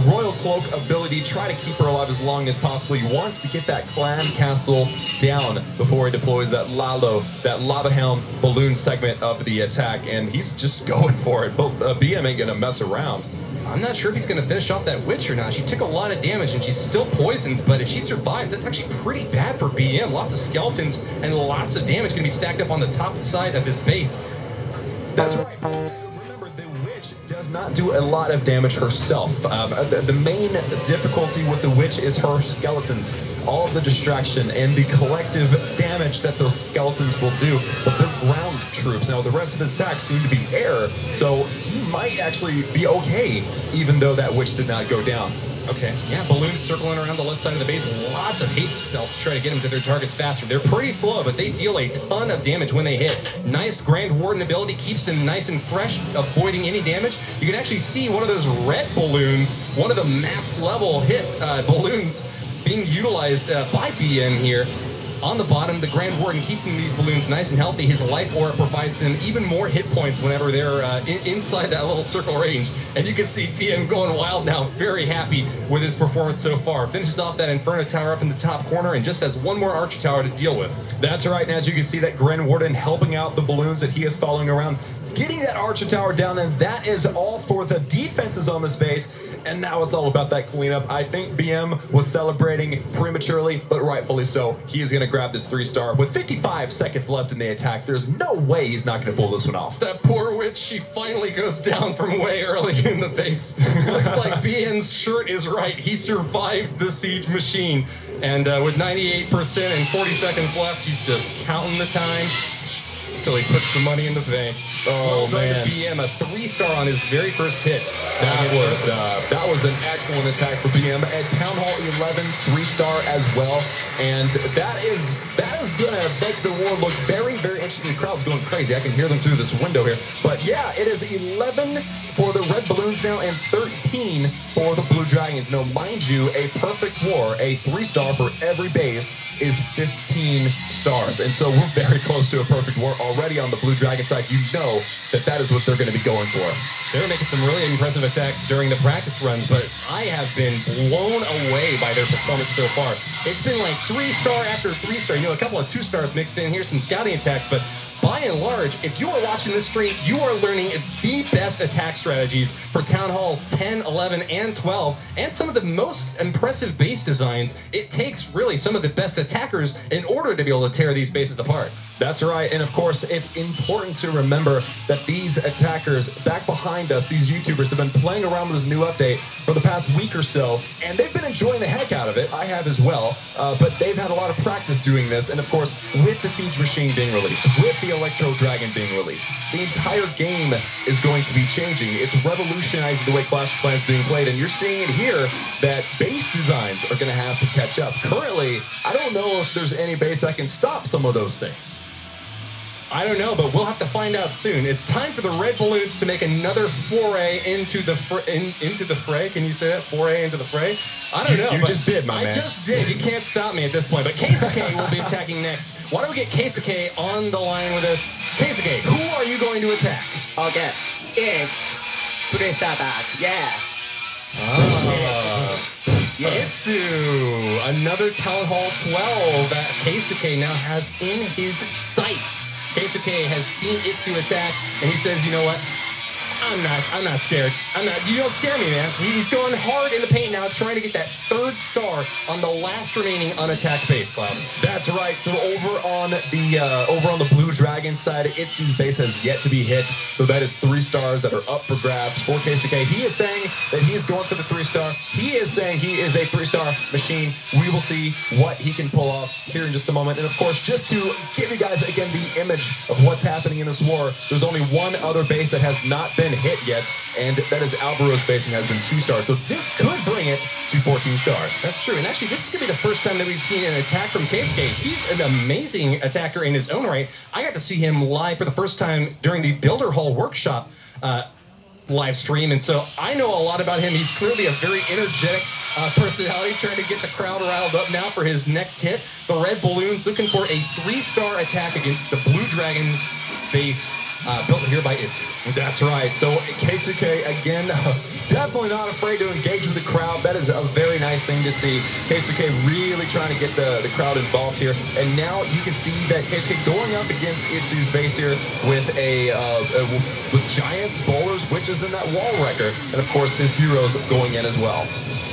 Speaker 9: Royal Cloak ability, try to keep her alive as long as possible. He wants to get that Clan Castle down before he deploys that Lava Helm balloon segment of the attack, and he's just going for it. But BM ain't gonna mess around.
Speaker 8: I'm not sure if he's going to finish off that witch or not. She took a lot of damage and she's still poisoned, but if she survives, that's actually pretty bad for BM. Lots of skeletons and lots of damage going to be stacked up on the top side of his base.
Speaker 9: That's right. Remember, the witch does not do a lot of damage herself. The main difficulty with the witch is her skeletons. All of the distraction and the collective damage that those skeletons will do, but they're ground troops. Now, the rest of his attacks seem to be air, so he might actually be okay, even though that witch did not go down.
Speaker 8: Okay, yeah, balloons circling around the left side of the base. Lots of haste spells to try to get them to their targets faster. They're pretty slow, but they deal a ton of damage when they hit. Nice Grand Warden ability keeps them nice and fresh, avoiding any damage. You can actually see one of those red balloons, one of the max level hit balloons being utilized by BM here. On the bottom, the Grand Warden keeping these balloons nice and healthy. His life aura provides them even more hit points whenever they're inside that little circle range. And you can see BM going wild now, very happy with his performance so far. Finishes off that Inferno Tower up in the top corner and just has one more Archer Tower to deal with.
Speaker 9: That's right, and as you can see, that Grand Warden helping out the balloons that he is following around, getting that Archer Tower down, and that is all for the defenses on this base. And now it's all about that cleanup. I think BM was celebrating prematurely, but rightfully so. He is going to grab this 3-star. With 55 seconds left in the attack, there's no way he's not going to pull this one off.
Speaker 8: That poor witch, she finally goes down from way early in the base. Looks like BM's shirt is right. He survived the siege machine. And with 98% and 40 seconds left, he's just counting the time until he puts the money in the bank.
Speaker 9: Oh, man.
Speaker 8: BM, a 3-star on his very first hit.
Speaker 9: That was an excellent attack for BM. At Town Hall 11, 3-star as well. And that is gonna make the war look very, very interesting. The crowd's going crazy. I can hear them through this window here. But yeah, it is 11 for the red balloons now and 13 for the blue dragons. Now, mind you, a perfect war, a 3-star for every base is 15 stars. And so we're very close to a perfect war already on the blue dragon side. You know that is what they're going to be going for.
Speaker 8: They're making some really impressive attacks during the practice runs, but I have been blown away by their performance so far. It's been like 3-star after 3-star. You know, a couple of 2-stars mixed in here, some scouting attacks, but by and large, if you are watching this stream, you are learning the best attack strategies for Town Halls 10, 11, and 12, and some of the most impressive base designs. It takes really some of the best attackers in order to be able to tear these bases apart.
Speaker 9: That's right, and of course, it's important to remember that these attackers back behind us, these YouTubers, have been playing around with this new update for the past week or so, and they've been enjoying the heck out of it. I have as well, but they've had a lot of practice doing this, and of course, with the Siege Machine being released, with the Electro Dragon being released, the entire game is going to be changing. It's revolutionizing the way Clash of Clans is being played, and you're seeing it here that base designs are going to have to catch up. Currently, I don't know if there's any base that can stop some of those things.
Speaker 8: I don't know, but we'll have to find out soon. It's time for the red balloons to make another foray into the fray. Can you say that? Foray into the fray? I don't know.
Speaker 9: You just did, my man.
Speaker 8: I just did. You can't stop me at this point. But Keisuke will be attacking next. Why don't we get Keisuke on the line with us? Keisuke, who are you going to attack?
Speaker 18: Okay, it's Presta attack. Yeah.
Speaker 8: Yitsu, another Town Hall 12 that Keisuke now has in his sights. Keisuke has seen Itsu attack, and he says, you know what? I'm not scared. You don't scare me, man. He's going hard in the paint now, trying to get that 3rd star on the last remaining unattacked base, Klaus.
Speaker 9: That's right. So over on the Blue Dragon side, Itsu's base has yet to be hit. So that is 3 stars that are up for grabs for Keisuke. He is saying that he is going for the 3-star. He is saying he is a 3-star machine. We will see what he can pull off here in just a moment. And of course, just to give you guys again the image of what's happening in this war, there's only one other base that has not been hit yet, and that is Alvaro's base and has been 2 stars. So this could bring it to 14 stars.
Speaker 8: That's true, and actually this is going to be the first time that we've seen an attack from Keisuke. He's an amazing attacker in his own right. I got to see him live for the first time during the Builder Hall workshop live stream, and so I know a lot about him. He's clearly a very energetic personality, trying to get the crowd riled up now for his next hit. The Red Balloons looking for a 3-star attack against the Blue Dragons base built here by Itsu.
Speaker 9: That's right. So Keisuke, again, definitely not afraid to engage with the crowd. That is a very nice thing to see. Keisuke really trying to get the crowd involved here. And now you can see that Keisuke going up against Itsu's base here with with giants, bowlers, witches, and that wall wrecker. And of course, his heroes going in as well.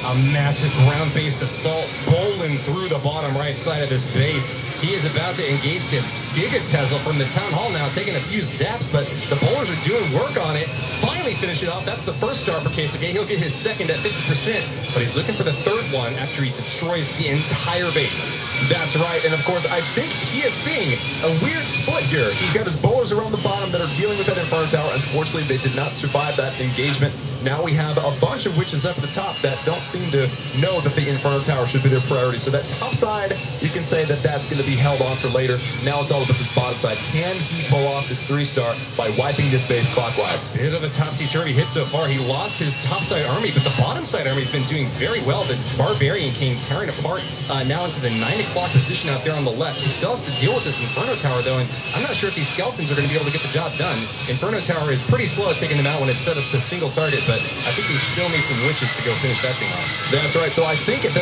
Speaker 8: A massive ground-based assault bowling through the bottom right side of this base. He is about to engage the Giga Tesla from the Town Hall now, taking a few zaps, but the bowlers are doing work on it. Finally finish it off. That's the first star for Keisuke. He'll get his second at 50%, but he's looking for the third one after he destroys the entire base.
Speaker 9: That's right, and of course, I think he is seeing a weird split here. He's got his bowlers around the bottom that are dealing with that Inferno Tower. Unfortunately, they did not survive that engagement. Now we have a bunch of witches up at the top that don't seem to know that the Inferno Tower should be their priority. So that top side, you can say that that's going to be held on for later. Now it's all about this bottom side. Can he pull off this 3-star by wiping this base clockwise?
Speaker 8: Bit of a topsy-turvy hit so far. He lost his top side army, but the bottom side army's been doing very well. The Barbarian came tearing apart now into the 9 o'clock position out there on the left. He still has to deal with this Inferno Tower, though, and I'm not sure if these skeletons are going to be able to get the job done. Inferno Tower is pretty slow at taking them out when it's set up to single target, but I think we still need some witches to go finish that thing off.
Speaker 9: That's right. So I think that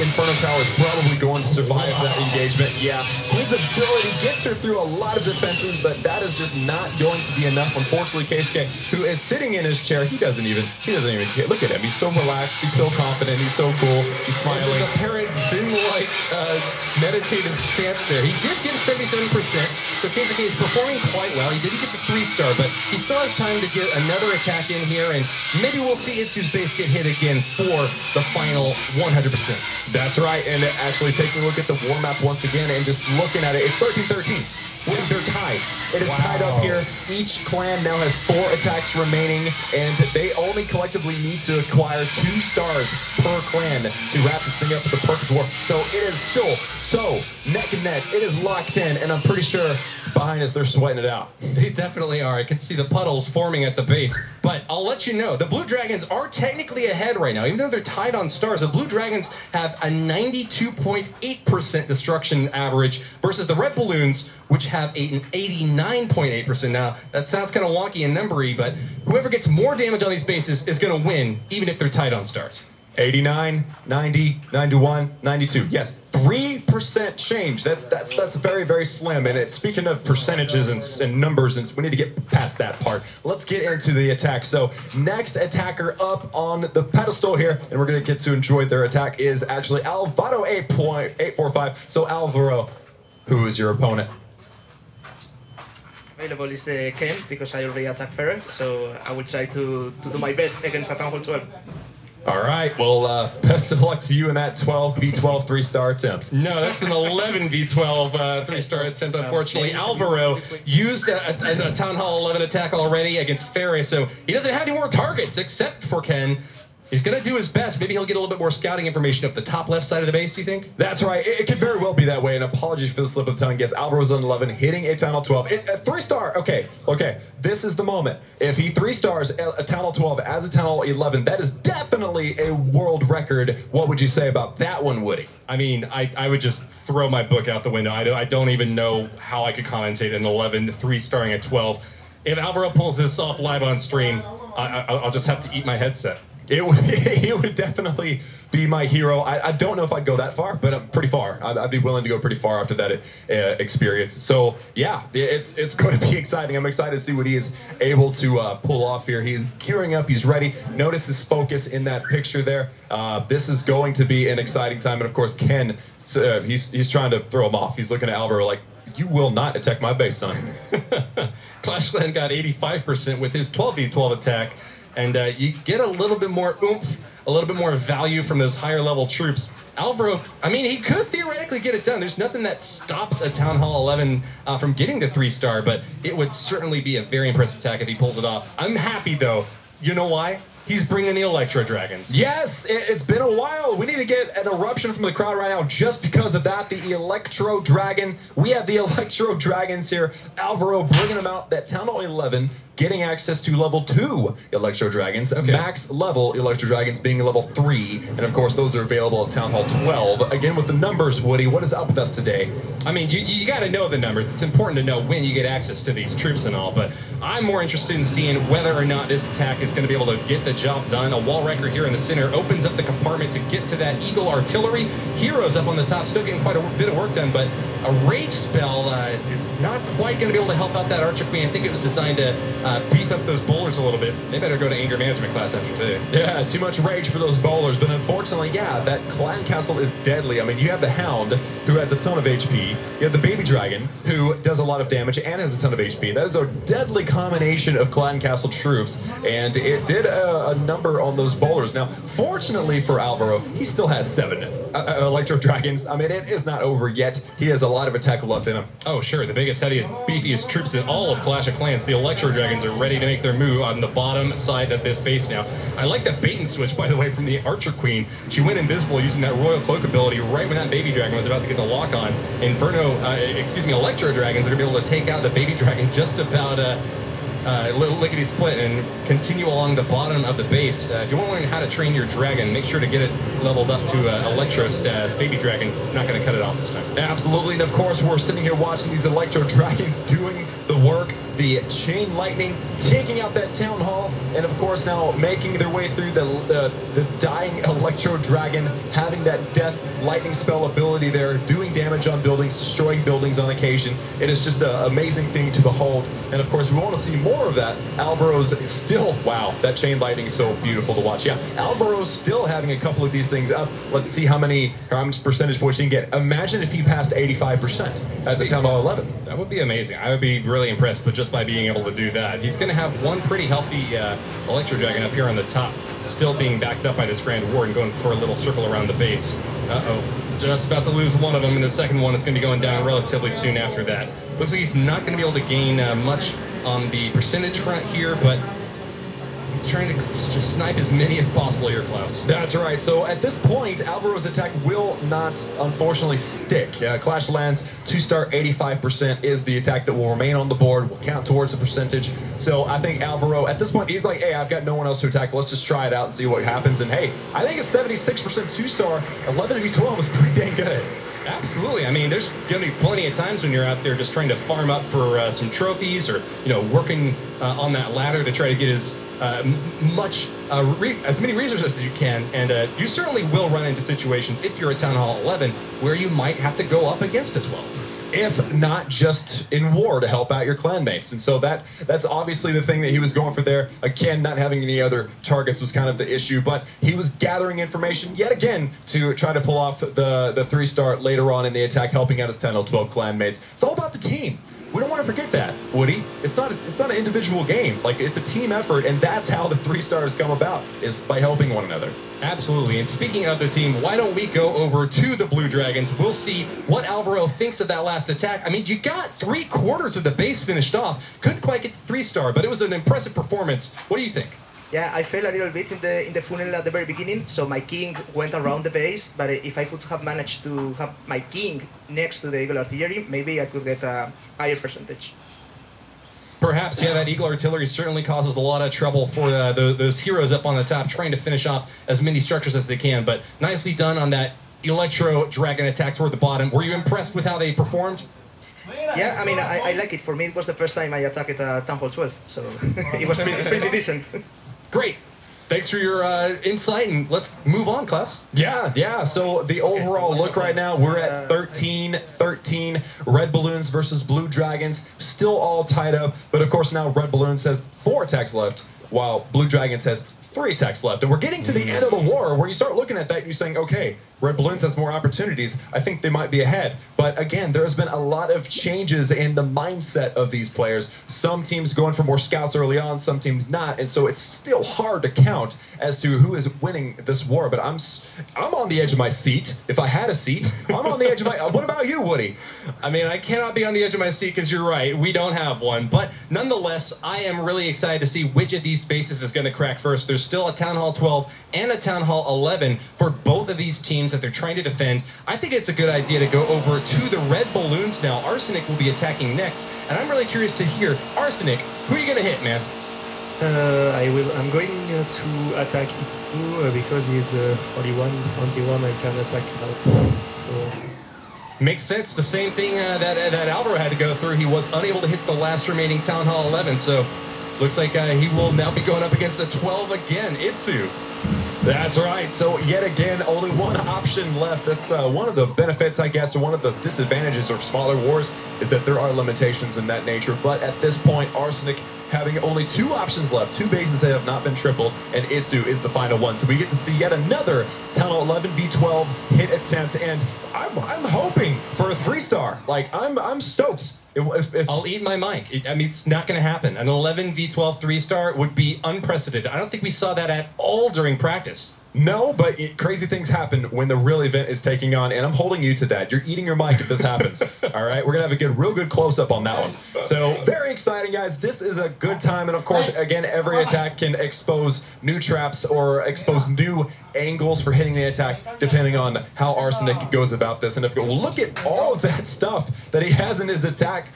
Speaker 9: Inferno Tower is probably going to survive that engagement. Yeah, his ability gets her through a lot of defenses, but that is just not going to be enough. Unfortunately, Keisuke, who is sitting in his chair, he doesn't even care. Look at him. He's so relaxed. He's so confident. He's so cool. He's smiling.
Speaker 8: The parent Zen-like meditative stance there. He did get 77%, so Keisuke is performing quite well. He didn't get the 3-star, but he still has time to get another attack in here, and maybe we'll see Itsu's base get hit again for the final 100%.
Speaker 9: That's right, and actually taking a look at the war map once again and just looking at it, it's 13-13. They're tied. It is tied up here. Each clan now has 4 attacks remaining, and they only collectively need to acquire 2 stars per clan to wrap this thing up with the perfect war. So it is still so neck and neck. It is locked in, and I'm pretty sure behind us they're sweating it out.
Speaker 8: They definitely are. I can see the puddles forming at the base. But I'll let you know, the Blue Dragons are technically ahead right now. Even though they're tied on stars, the Blue Dragons have a 92.8% destruction average versus the Red Balloons, which have an 89.8%. Now, that sounds kind of wonky and numbery, but whoever gets more damage on these bases is going to win, even if they're tied on stars.
Speaker 9: 89, 90, 91, 92. Yes, 3% change. That's very, very slim. And speaking of percentages and numbers, and we need to get past that part. Let's get into the attack. So next attacker up on the pedestal here, and we're going to get to enjoy their attack, is actually Alvaro 8.845. So Alvaro, who is your opponent?
Speaker 11: Available is Ken, because I already attacked Ferrer, so I will try to do my best against a Town Hall 12.
Speaker 9: All right, well, best of luck to you in that 12 v12 3-star attempt.
Speaker 8: No, that's an 11 v12 3-star attempt, unfortunately. Alvaro used a Town Hall 11 attack already against Ferris, so he doesn't have any more targets except for Ken. He's going to do his best. Maybe he'll get a little bit more scouting information up the top left side of the base, do you think?
Speaker 9: That's right. It could very well be that way, and apologies for the slip of the tongue. Yes, Alvaro's on 11, hitting a Town Hall 12. A 3-star, okay. This is the moment. If he 3-stars a Town Hall 12 as a Town Hall 11, that is definitely a world record. What would you say about that one, Woody?
Speaker 8: I mean, I would just throw my book out the window. I don't even know how I could commentate an 11 3-starring a 12. If Alvaro pulls this off live on stream, I'll just have to eat my headset.
Speaker 9: It would definitely be my hero. I don't know if I'd go that far, but pretty far. I'd be willing to go pretty far after that experience. So yeah, it's going to be exciting. I'm excited to see what he is able to pull off here. He's gearing up. He's ready. Notice his focus in that picture there. This is going to be an exciting time. And of course, Ken, he's trying to throw him off. He's looking at Alvaro like, you will not attack my base, son.
Speaker 8: Clash Clan got 85% with his 12v12 attack. And you get a little bit more oomph, a little bit more value from those higher level troops Alvaro, I mean, he could theoretically get it done. There's nothing that stops a Town Hall 11 from getting the 3-star, but it would certainly be a very impressive attack if he pulls it off. I'm happy, though. You know why? He's bringing the Electro Dragons.
Speaker 9: Yes, it's been a while. We need to get an eruption from the crowd right now just because of that. The Electro Dragon. We have the Electro Dragons here. Alvaro bringing them out. That Town Hall 11 getting access to level 2 Electro Dragons. Okay. Max level Electro Dragons being level 3. And of course, those are available at Town Hall 12. Again, with the numbers, Woody, what is up with us today?
Speaker 8: I mean, you got to know the numbers. It's important to know when you get access to these troops and all, but I'm more interested in seeing whether or not this attack is going to be able to get the job done. A wall wrecker here in the center opens up the compartment to get to that Eagle Artillery. Heroes up on the top, still getting quite a bit of work done, but a Rage spell is not quite going to be able to help out that Archer Queen. I think it was designed to beef up those bowlers a little bit. They better go to anger management class after today.
Speaker 9: Yeah, too much rage for those bowlers, but unfortunately, yeah, that Clan Castle is deadly. I mean, you have the Hound, who has a ton of HP. You have the Baby Dragon, who does a lot of damage and has a ton of HP. That is a deadly combination of Clan Castle troops, and it did a number on those bowlers. Now, fortunately for Alvaro, he still has 7 Electro Dragons. I mean, it is not over yet. He has a lot of attack left in him.
Speaker 8: Oh, sure. The biggest, heaviest, beefiest troops in all of Clash of Clans. The Electro Dragons are ready to make their move on the bottom side of this base now. I like the bait and switch, by the way, from the Archer Queen. She went invisible using that Royal Cloak ability right when that Baby Dragon was about to get the lock on. Electro Dragons are going to be able to take out the Baby Dragon just about lickety-split and continue along the bottom of the base. If you want to learn how to train your dragon, make sure to get it leveled up to Electro status. Baby Dragon, not going to cut it off this time.
Speaker 9: Absolutely, and of course, we're sitting here watching these Electro Dragons doing the work. The Chain Lightning taking out that Town Hall, and of course now making their way through the dying Electro Dragon, having that Death Lightning spell ability there, doing damage on buildings, destroying buildings on occasion. It is just an amazing thing to behold, and of course we want to see more of that. Alvaro's still, wow, that Chain Lightning is so beautiful to watch. Yeah, Alvaro's still having a couple of these things up. Let's see how much percentage points he can get. Imagine if he passed 85% as a Town Hall 11.
Speaker 8: That would be amazing. I would be really impressed, but just by being able to do that. He's going to have one pretty healthy Electro Dragon up here on the top, still being backed up by this Grand Warden, going for a little circle around the base. Uh-oh, just about to lose one of them, and the second one is going to be going down relatively soon after that. Looks like he's not going to be able to gain much on the percentage front here, but he's trying to just snipe as many as possible here, Klaus.
Speaker 9: That's right. So at this point, Alvaro's attack will not, unfortunately, stick. Clash Lands 2-star 85% is the attack that will remain on the board, will count towards the percentage. So I think Alvaro, at this point, he's like, hey, I've got no one else to attack. Let's just try it out and see what happens. And hey, I think a 76% 2-star, 11 v 12 is pretty dang good.
Speaker 8: Absolutely. I mean, there's going to be plenty of times when you're out there just trying to farm up for some trophies, or working on that ladder to try to get as many resources as you can, and you certainly will run into situations if you're at Town Hall 11 where you might have to go up against a 12.
Speaker 9: If not just in war to help out your clanmates. And so that's obviously the thing that he was going for there. Again, not having any other targets was kind of the issue, but he was gathering information yet again to try to pull off the 3-star later on in the attack, helping out his 10 or 12 clanmates. It's all about the team. We don't want to forget that, Woody. It's not an individual game. Like, it's a team effort, and that's how the 3-stars come about, is by helping one another.
Speaker 8: Absolutely. And speaking of the team, why don't we go over to the Blue Dragons? We'll see what Alvaro thinks of that last attack. I mean, you got 3/4 of the base finished off. Couldn't quite get the 3-star, but it was an impressive performance. What do you think?
Speaker 11: Yeah, I fell a little bit in the funnel at the very beginning, so my king went around the base, but if I could have managed to have my king next to the Eagle Artillery, maybe I could get a higher percentage.
Speaker 8: Perhaps, yeah, that Eagle Artillery certainly causes a lot of trouble for those heroes up on the top, trying to finish off as many structures as they can, but nicely done on that Electro Dragon attack toward the bottom. Were you impressed with how they performed?
Speaker 11: Yeah, I mean, I like it. For me, it was the first time I attacked Town Hall 12, so it was pretty decent.
Speaker 8: Great. Thanks for your insight, and let's move on, Klaus.
Speaker 9: Yeah. So the overall look right now, we're at 13-13. Red Balloons versus Blue Dragons, still all tied up. But of course now Red Balloons has 4 attacks left, while Blue Dragons has 3 attacks left. And we're getting to the end of the war, where you start looking at that and you're saying, okay, Red Balloons has more opportunities, I think they might be ahead. But again, there's been a lot of changes in the mindset of these players. Some teams going for more scouts early on, some teams not, and so it's still hard to count as to who is winning this war. But I'm on the edge of my seat. If I had a seat, I'm on the edge of my. What about you, Woody?
Speaker 8: I mean, I cannot be on the edge of my seat because you're right. We don't have one. But nonetheless, I am really excited to see which of these bases is going to crack first. There's still a Town Hall 12 and a Town Hall 11 for both of these teams that they're trying to defend. I think it's a good idea to go over to the Red Balloons now. Arsenic will be attacking next. And I'm really curious to hear, Arsenic, who are you going to hit, man?
Speaker 12: I'm going to attack you because he's only one I can attack now. So.
Speaker 8: Makes sense. The same thing that Alvaro had to go through. He was unable to hit the last remaining Town Hall 11, so looks like he will now be going up against a 12 again. Itsu.
Speaker 9: That's right. So yet again, only one option left. That's one of the benefits, I guess, or one of the disadvantages of smaller wars is that there are limitations in that nature. But at this point, Arsenic having only 2 options left, 2 bases that have not been tripled, and Itsu is the final one. So we get to see yet another Town Hall 11 v12 hit attempt, and I'm hoping for a 3-star. Like I'm stoked.
Speaker 8: I'll eat my mic. I mean, it's not going to happen. An 11 v12 3-star would be unprecedented. I don't think we saw that at all during practice.
Speaker 9: No, but crazy things happen when the real event is taking on, and I'm holding you to that. You're eating your mic if this happens. All right, we're gonna have a real good close-up on that one. So very exciting, guys. This is a good time, and of course, again, every attack can expose new traps or expose new angles for hitting the attack, depending on how Arsenic goes about this. And if you look at all of that stuff that he has in his attack,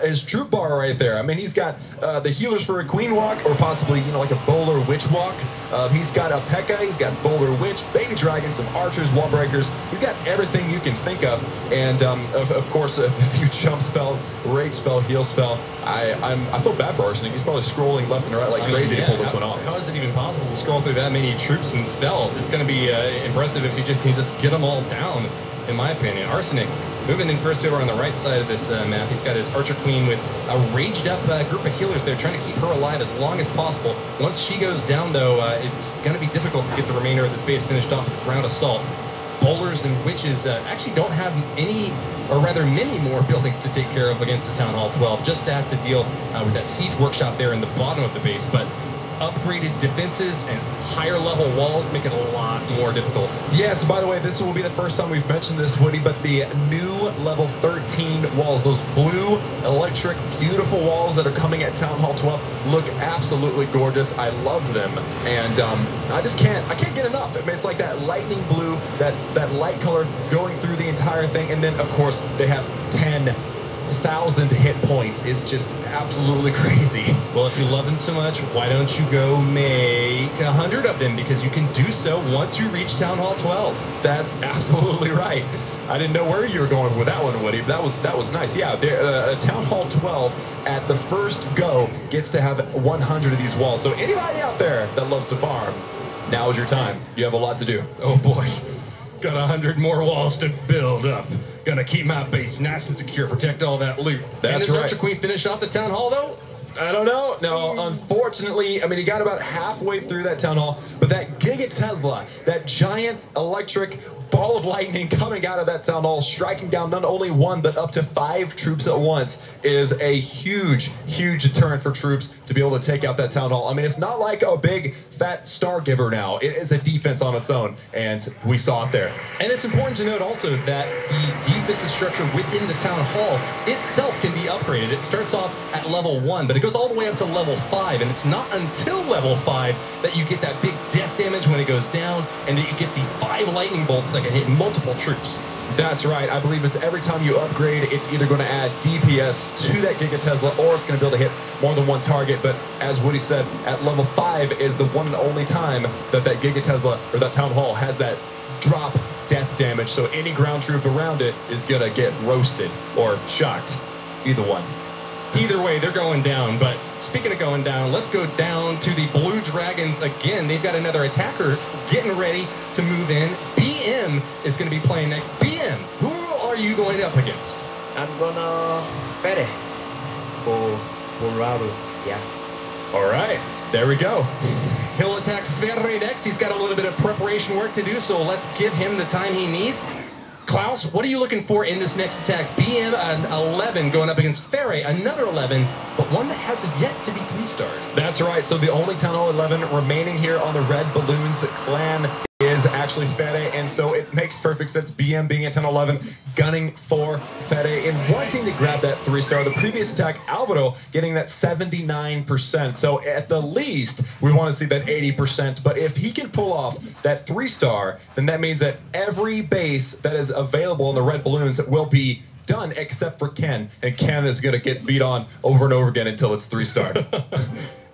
Speaker 9: his troop bar right there. I mean, he's got the healers for a Queen Walk, or possibly, you know, like a Bowler Witch Walk. He's got a P.E.K.K.A, he's got Bowler Witch, Baby Dragon, some Archers, Wall Breakers. He's got everything you can think of. And of course, a few jump spells, rage spell, heal spell. I feel bad for Arsenic. He's probably scrolling left and right like crazy to pull this one off.
Speaker 8: How is it even possible to scroll through that many troops and spells? It's going to be impressive if you can just get them all down, in my opinion. Arsenic moving in first over on the right side of this map. He's got his Archer Queen with a raged up group of healers there, trying to keep her alive as long as possible. Once she goes down, though, it's going to be difficult to get the remainder of this base finished off with ground assault. Bowlers and Witches actually don't have any, or rather many more buildings to take care of against the Town Hall 12. Just to have to deal with that siege workshop there in the bottom of the base. But upgraded defenses and higher level walls make it a lot more difficult.
Speaker 9: Yes, by the way, this will be the first time we've mentioned this, Woody, but the new level 13 walls, those blue, electric, beautiful walls that are coming at Town Hall 12 look absolutely gorgeous. I love them, and I can't get enough. I mean, it's like that lightning blue, that light color going through the entire thing, and then of course they have 10,000 hit points. It's just absolutely crazy.
Speaker 8: Well, if you love them so much, why don't you go make 100 of them? Because you can do so once you reach Town Hall 12.
Speaker 9: That's absolutely right. I didn't know where you were going with that one, Woody. That was nice. Yeah, Town Hall 12 at the first go gets to have 100 of these walls. So anybody out there that loves to farm, now is your time. You have a lot to do.
Speaker 8: Oh boy, got 100 more walls to build up. Gonna keep my base nice and secure, protect all that loot.
Speaker 9: That's
Speaker 8: Can this
Speaker 9: right.
Speaker 8: Archer Queen finish off the Town Hall, though?
Speaker 9: I don't know. No, unfortunately, I mean, he got about halfway through that Town Hall, but that Giga Tesla, that giant electric ball of lightning coming out of that Town Hall, striking down not only 1, but up to 5 troops at once, is a huge, huge deterrent for troops to be able to take out that Town Hall. I mean, it's not like a big, fat star giver now. It is a defense on its own, and we saw it there.
Speaker 8: And it's important to note also that the defensive structure within the Town Hall itself can be upgraded. It starts off at level 1, but it goes all the way up to level 5, and it's not until level 5 that you get that big death damage when it goes down, and that you get the 5 lightning bolts that can hit multiple troops.
Speaker 9: That's right. I believe it's every time you upgrade, it's either going to add DPS to that Giga Tesla, or it's going to be able to hit more than one target. But as Woody said, at level 5 is the one and only time that Giga Tesla, or that Town Hall, has that drop death damage. So any ground troop around it is going to get roasted or shocked. Either one.
Speaker 8: Either way, they're going down. But speaking of going down, let's go down to the Blue Dragons again. They've got another attacker getting ready to move in. BM is going to be playing next. BM, who are you going up against?
Speaker 17: I'm gonna Fede for Raru. Yeah.
Speaker 9: All right, there we go.
Speaker 8: He'll attack Ferre next. He's got a little bit of preparation work to do, so let's give him the time he needs. Klaus, what are you looking for in this next attack? BM an 11 going up against Ferre, another 11, but one that has yet to be 3-starred.
Speaker 9: That's right. So the only Town Hall 11 remaining here on the Red Balloons clan is actually Fede, and so it makes perfect sense. BM being at 10-11, gunning for Fede and wanting to grab that 3-star. The previous attack, Alvaro, getting that 79%. So at the least, we want to see that 80%. But if he can pull off that 3-star, then that means that every base that is available in the Red Balloons will be done except for Ken, and Ken is going to get beat on over and over again until it's 3-star.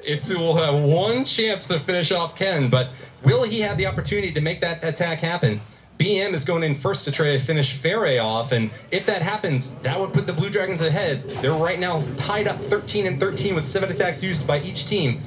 Speaker 8: It will have one chance to finish off Ken, but will he have the opportunity to make that attack happen? BM is going in first to try to finish Ferre off, and if that happens, that would put the Blue Dragons ahead. They're right now tied up 13-13 with 7 attacks used by each team.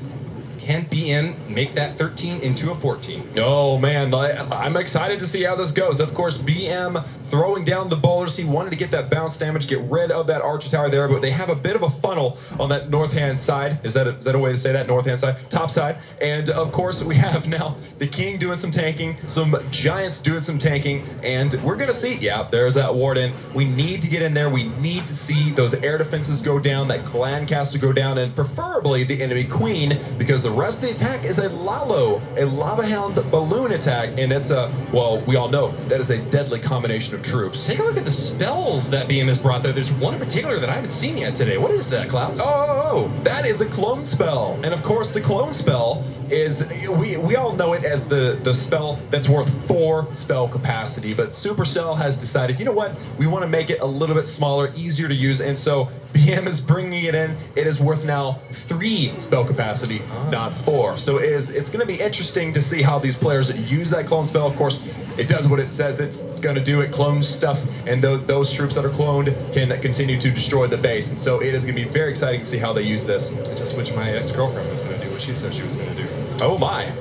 Speaker 8: Can BM make that 13 into a 14?
Speaker 9: Oh man, I'm excited to see how this goes. Of course, BM throwing down the bowlers. He wanted to get that bounce damage, get rid of that Archer Tower there, but they have a bit of a funnel on that north-hand side. Is that a way to say that? North-hand side? Top side. And of course, we have now the King doing some tanking, some Giants doing some tanking, and we're going to see, yeah, there's that Warden. We need to get in there. We need to see those air defenses go down, that clan castle go down, and preferably the enemy Queen, because the rest of the attack is a Lalo, a Lava Hound balloon attack, and it's a, well, we all know that is a deadly combination of troops.
Speaker 8: Take a look at the spells that BM has brought there. There's one in particular that I haven't seen yet today. What is that, Klaus?
Speaker 9: Oh, that is a clone spell. And of course, the clone spell is, we all know it as the spell that's worth 4 spell capacity, but Supercell has decided, you know what, we want to make it a little bit smaller, easier to use, and so BM is bringing it in. It is worth now 3 spell capacity, not 4. So it's going to be interesting to see how these players use that clone spell. Of course, it does what it says it's going to do. It clones stuff, and those troops that are cloned can continue to destroy the base. And so it is going to be very exciting to see how they use this.
Speaker 8: Just which my ex-girlfriend was going to do what she said she was going to do.
Speaker 9: Oh my.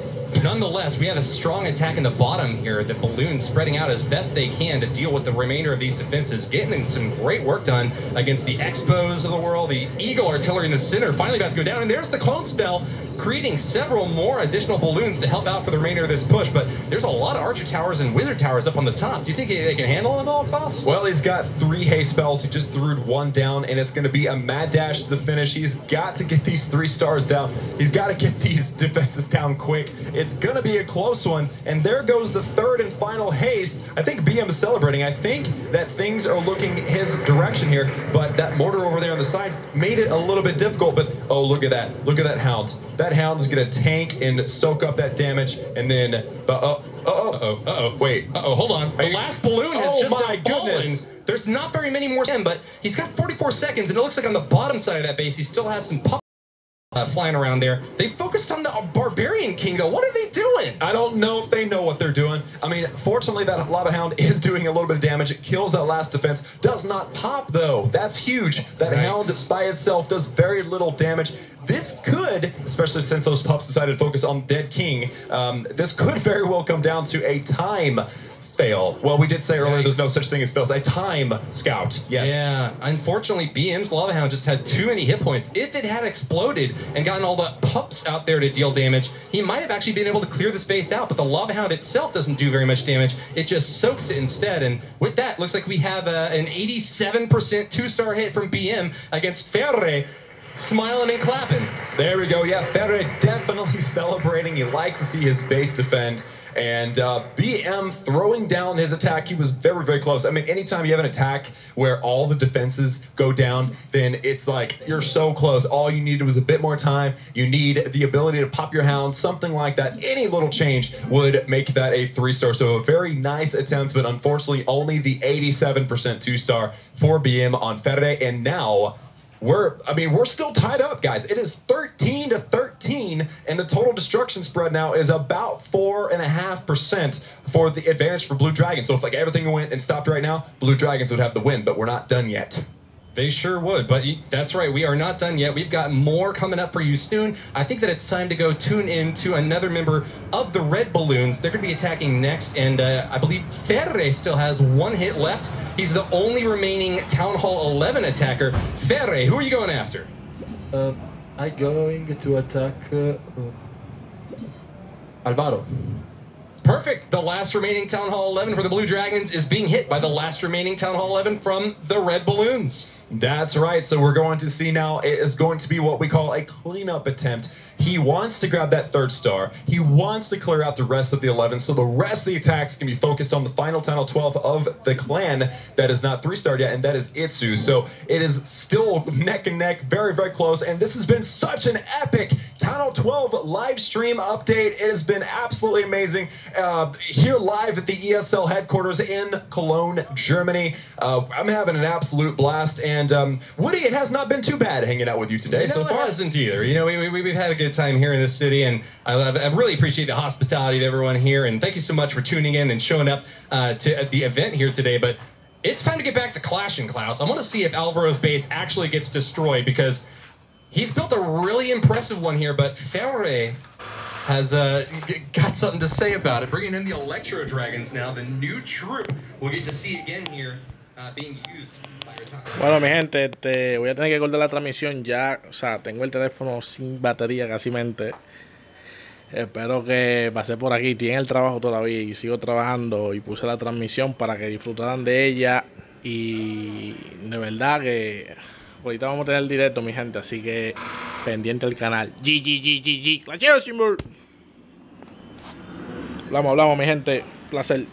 Speaker 8: Nonetheless, we have a strong attack in the bottom here. The balloons spreading out as best they can to deal with the remainder of these defenses, getting some great work done against the Expos of the world. The Eagle artillery in the center finally about to go down, and there's the clone spell, creating several more additional balloons to help out for the remainder of this push. But there's a lot of Archer Towers and Wizard Towers up on the top. Do you think they can handle them all, Klaus?
Speaker 9: Well, he's got 3 haste spells. He just threw 1 down, and it's going to be a mad dash to the finish. He's got to get these 3 stars down. He's got to get these defenses down quick. It's going to be a close one, and there goes the 3rd and final haste. I think BM is celebrating. I think that things are looking his direction here, but that mortar over there on the side made it a little bit difficult. But oh, look at that. Look at that Hound. That Hound is going to tank and soak up that damage, and then wait,
Speaker 8: hold on. The last balloon has just
Speaker 9: my goodness.
Speaker 8: There's not very many more, but he's got 44 seconds, and it looks like on the bottom side of that base, he still has some pop flying around there. They focused on the Barbarian King, though. What are they doing?
Speaker 9: I don't know if they know what they're doing. I mean, fortunately, that Lava Hound is doing a little bit of damage. It kills that last defense. Does not pop, though. That's huge. That Hound by itself does very little damage. This could, especially since those pups decided to focus on Dead King, this could very well come down to a time fail. Well, we did say earlier there's no such thing as fails. A time scout, yes.
Speaker 8: Yeah, unfortunately, BM's Lava Hound just had too many hit points. If it had exploded and gotten all the pups out there to deal damage, he might have actually been able to clear the space out, but the Lava Hound itself doesn't do very much damage. It just soaks it instead, and with that, looks like we have an 87% 2-star hit from BM against Ferre, smiling and clapping.
Speaker 9: There we go. Yeah, Ferre definitely celebrating. He likes to see his base defend. And BM throwing down his attack, he was very, very close. I mean, anytime you have an attack where all the defenses go down, then it's like you're so close. All you needed was a bit more time. You need the ability to pop your Hound, something like that. Any little change would make that a 3-star. So a very nice attempt, but unfortunately only the 87% 2-star for BM on Ferre. And now we're still tied up, guys. It is 13-13, and the total destruction spread now is about 4.5% for the advantage for Blue Dragons. So if like everything went and stopped right now, Blue Dragons would have the win, but we're not done yet.
Speaker 8: They sure would, but that's right, we are not done yet. We've got more coming up for you soon. I think that it's time to go tune in to another member of the Red Balloons. They're going to be attacking next, and I believe Ferre still has 1 hit left. He's the only remaining Town Hall 11 attacker. Ferre, who are you going after?
Speaker 16: I'm going to attack Alvaro.
Speaker 8: Perfect. The last remaining Town Hall 11 for the Blue Dragons is being hit by the last remaining Town Hall 11 from the Red Balloons.
Speaker 9: That's right. So we're going to see now, it is going to be what we call a cleanup attempt. He wants to grab that 3rd star. He wants to clear out the rest of the 11, so the rest of the attacks can be focused on the final Town Hall 12 of the clan that is not 3-starred yet, and that is Itsu. So it is still neck and neck, very, very close, and this has been such an epic Town Hall 12 live stream update. It has been absolutely amazing. Here live at the ESL headquarters in Cologne, Germany. I'm having an absolute blast, and Woody, it has not been too bad hanging out with you today so far.
Speaker 8: It hasn't either. You know, we've had a good time here in this city, and I really appreciate the hospitality of everyone here, and thank you so much for tuning in and showing up to the event here today. But it's time to get back to clashing, Klaus. I want to see if Alvaro's base actually gets destroyed, because he's built a really impressive one here, but Ferre has got something to say about it. Bringing in the Electro Dragons now, the new troop. We'll get to see again here being used.
Speaker 4: Bueno, mi gente, voy a tener que cortar la transmisión ya. O sea, tengo el teléfono sin batería casi mente. Espero que pasé por aquí. Tiene el trabajo todavía y sigo trabajando. Y puse la transmisión para que disfrutaran de ella. Y de verdad que ahorita vamos a tener el directo, mi gente. Así que pendiente del canal. GG. Hablamos, mi gente. Placer.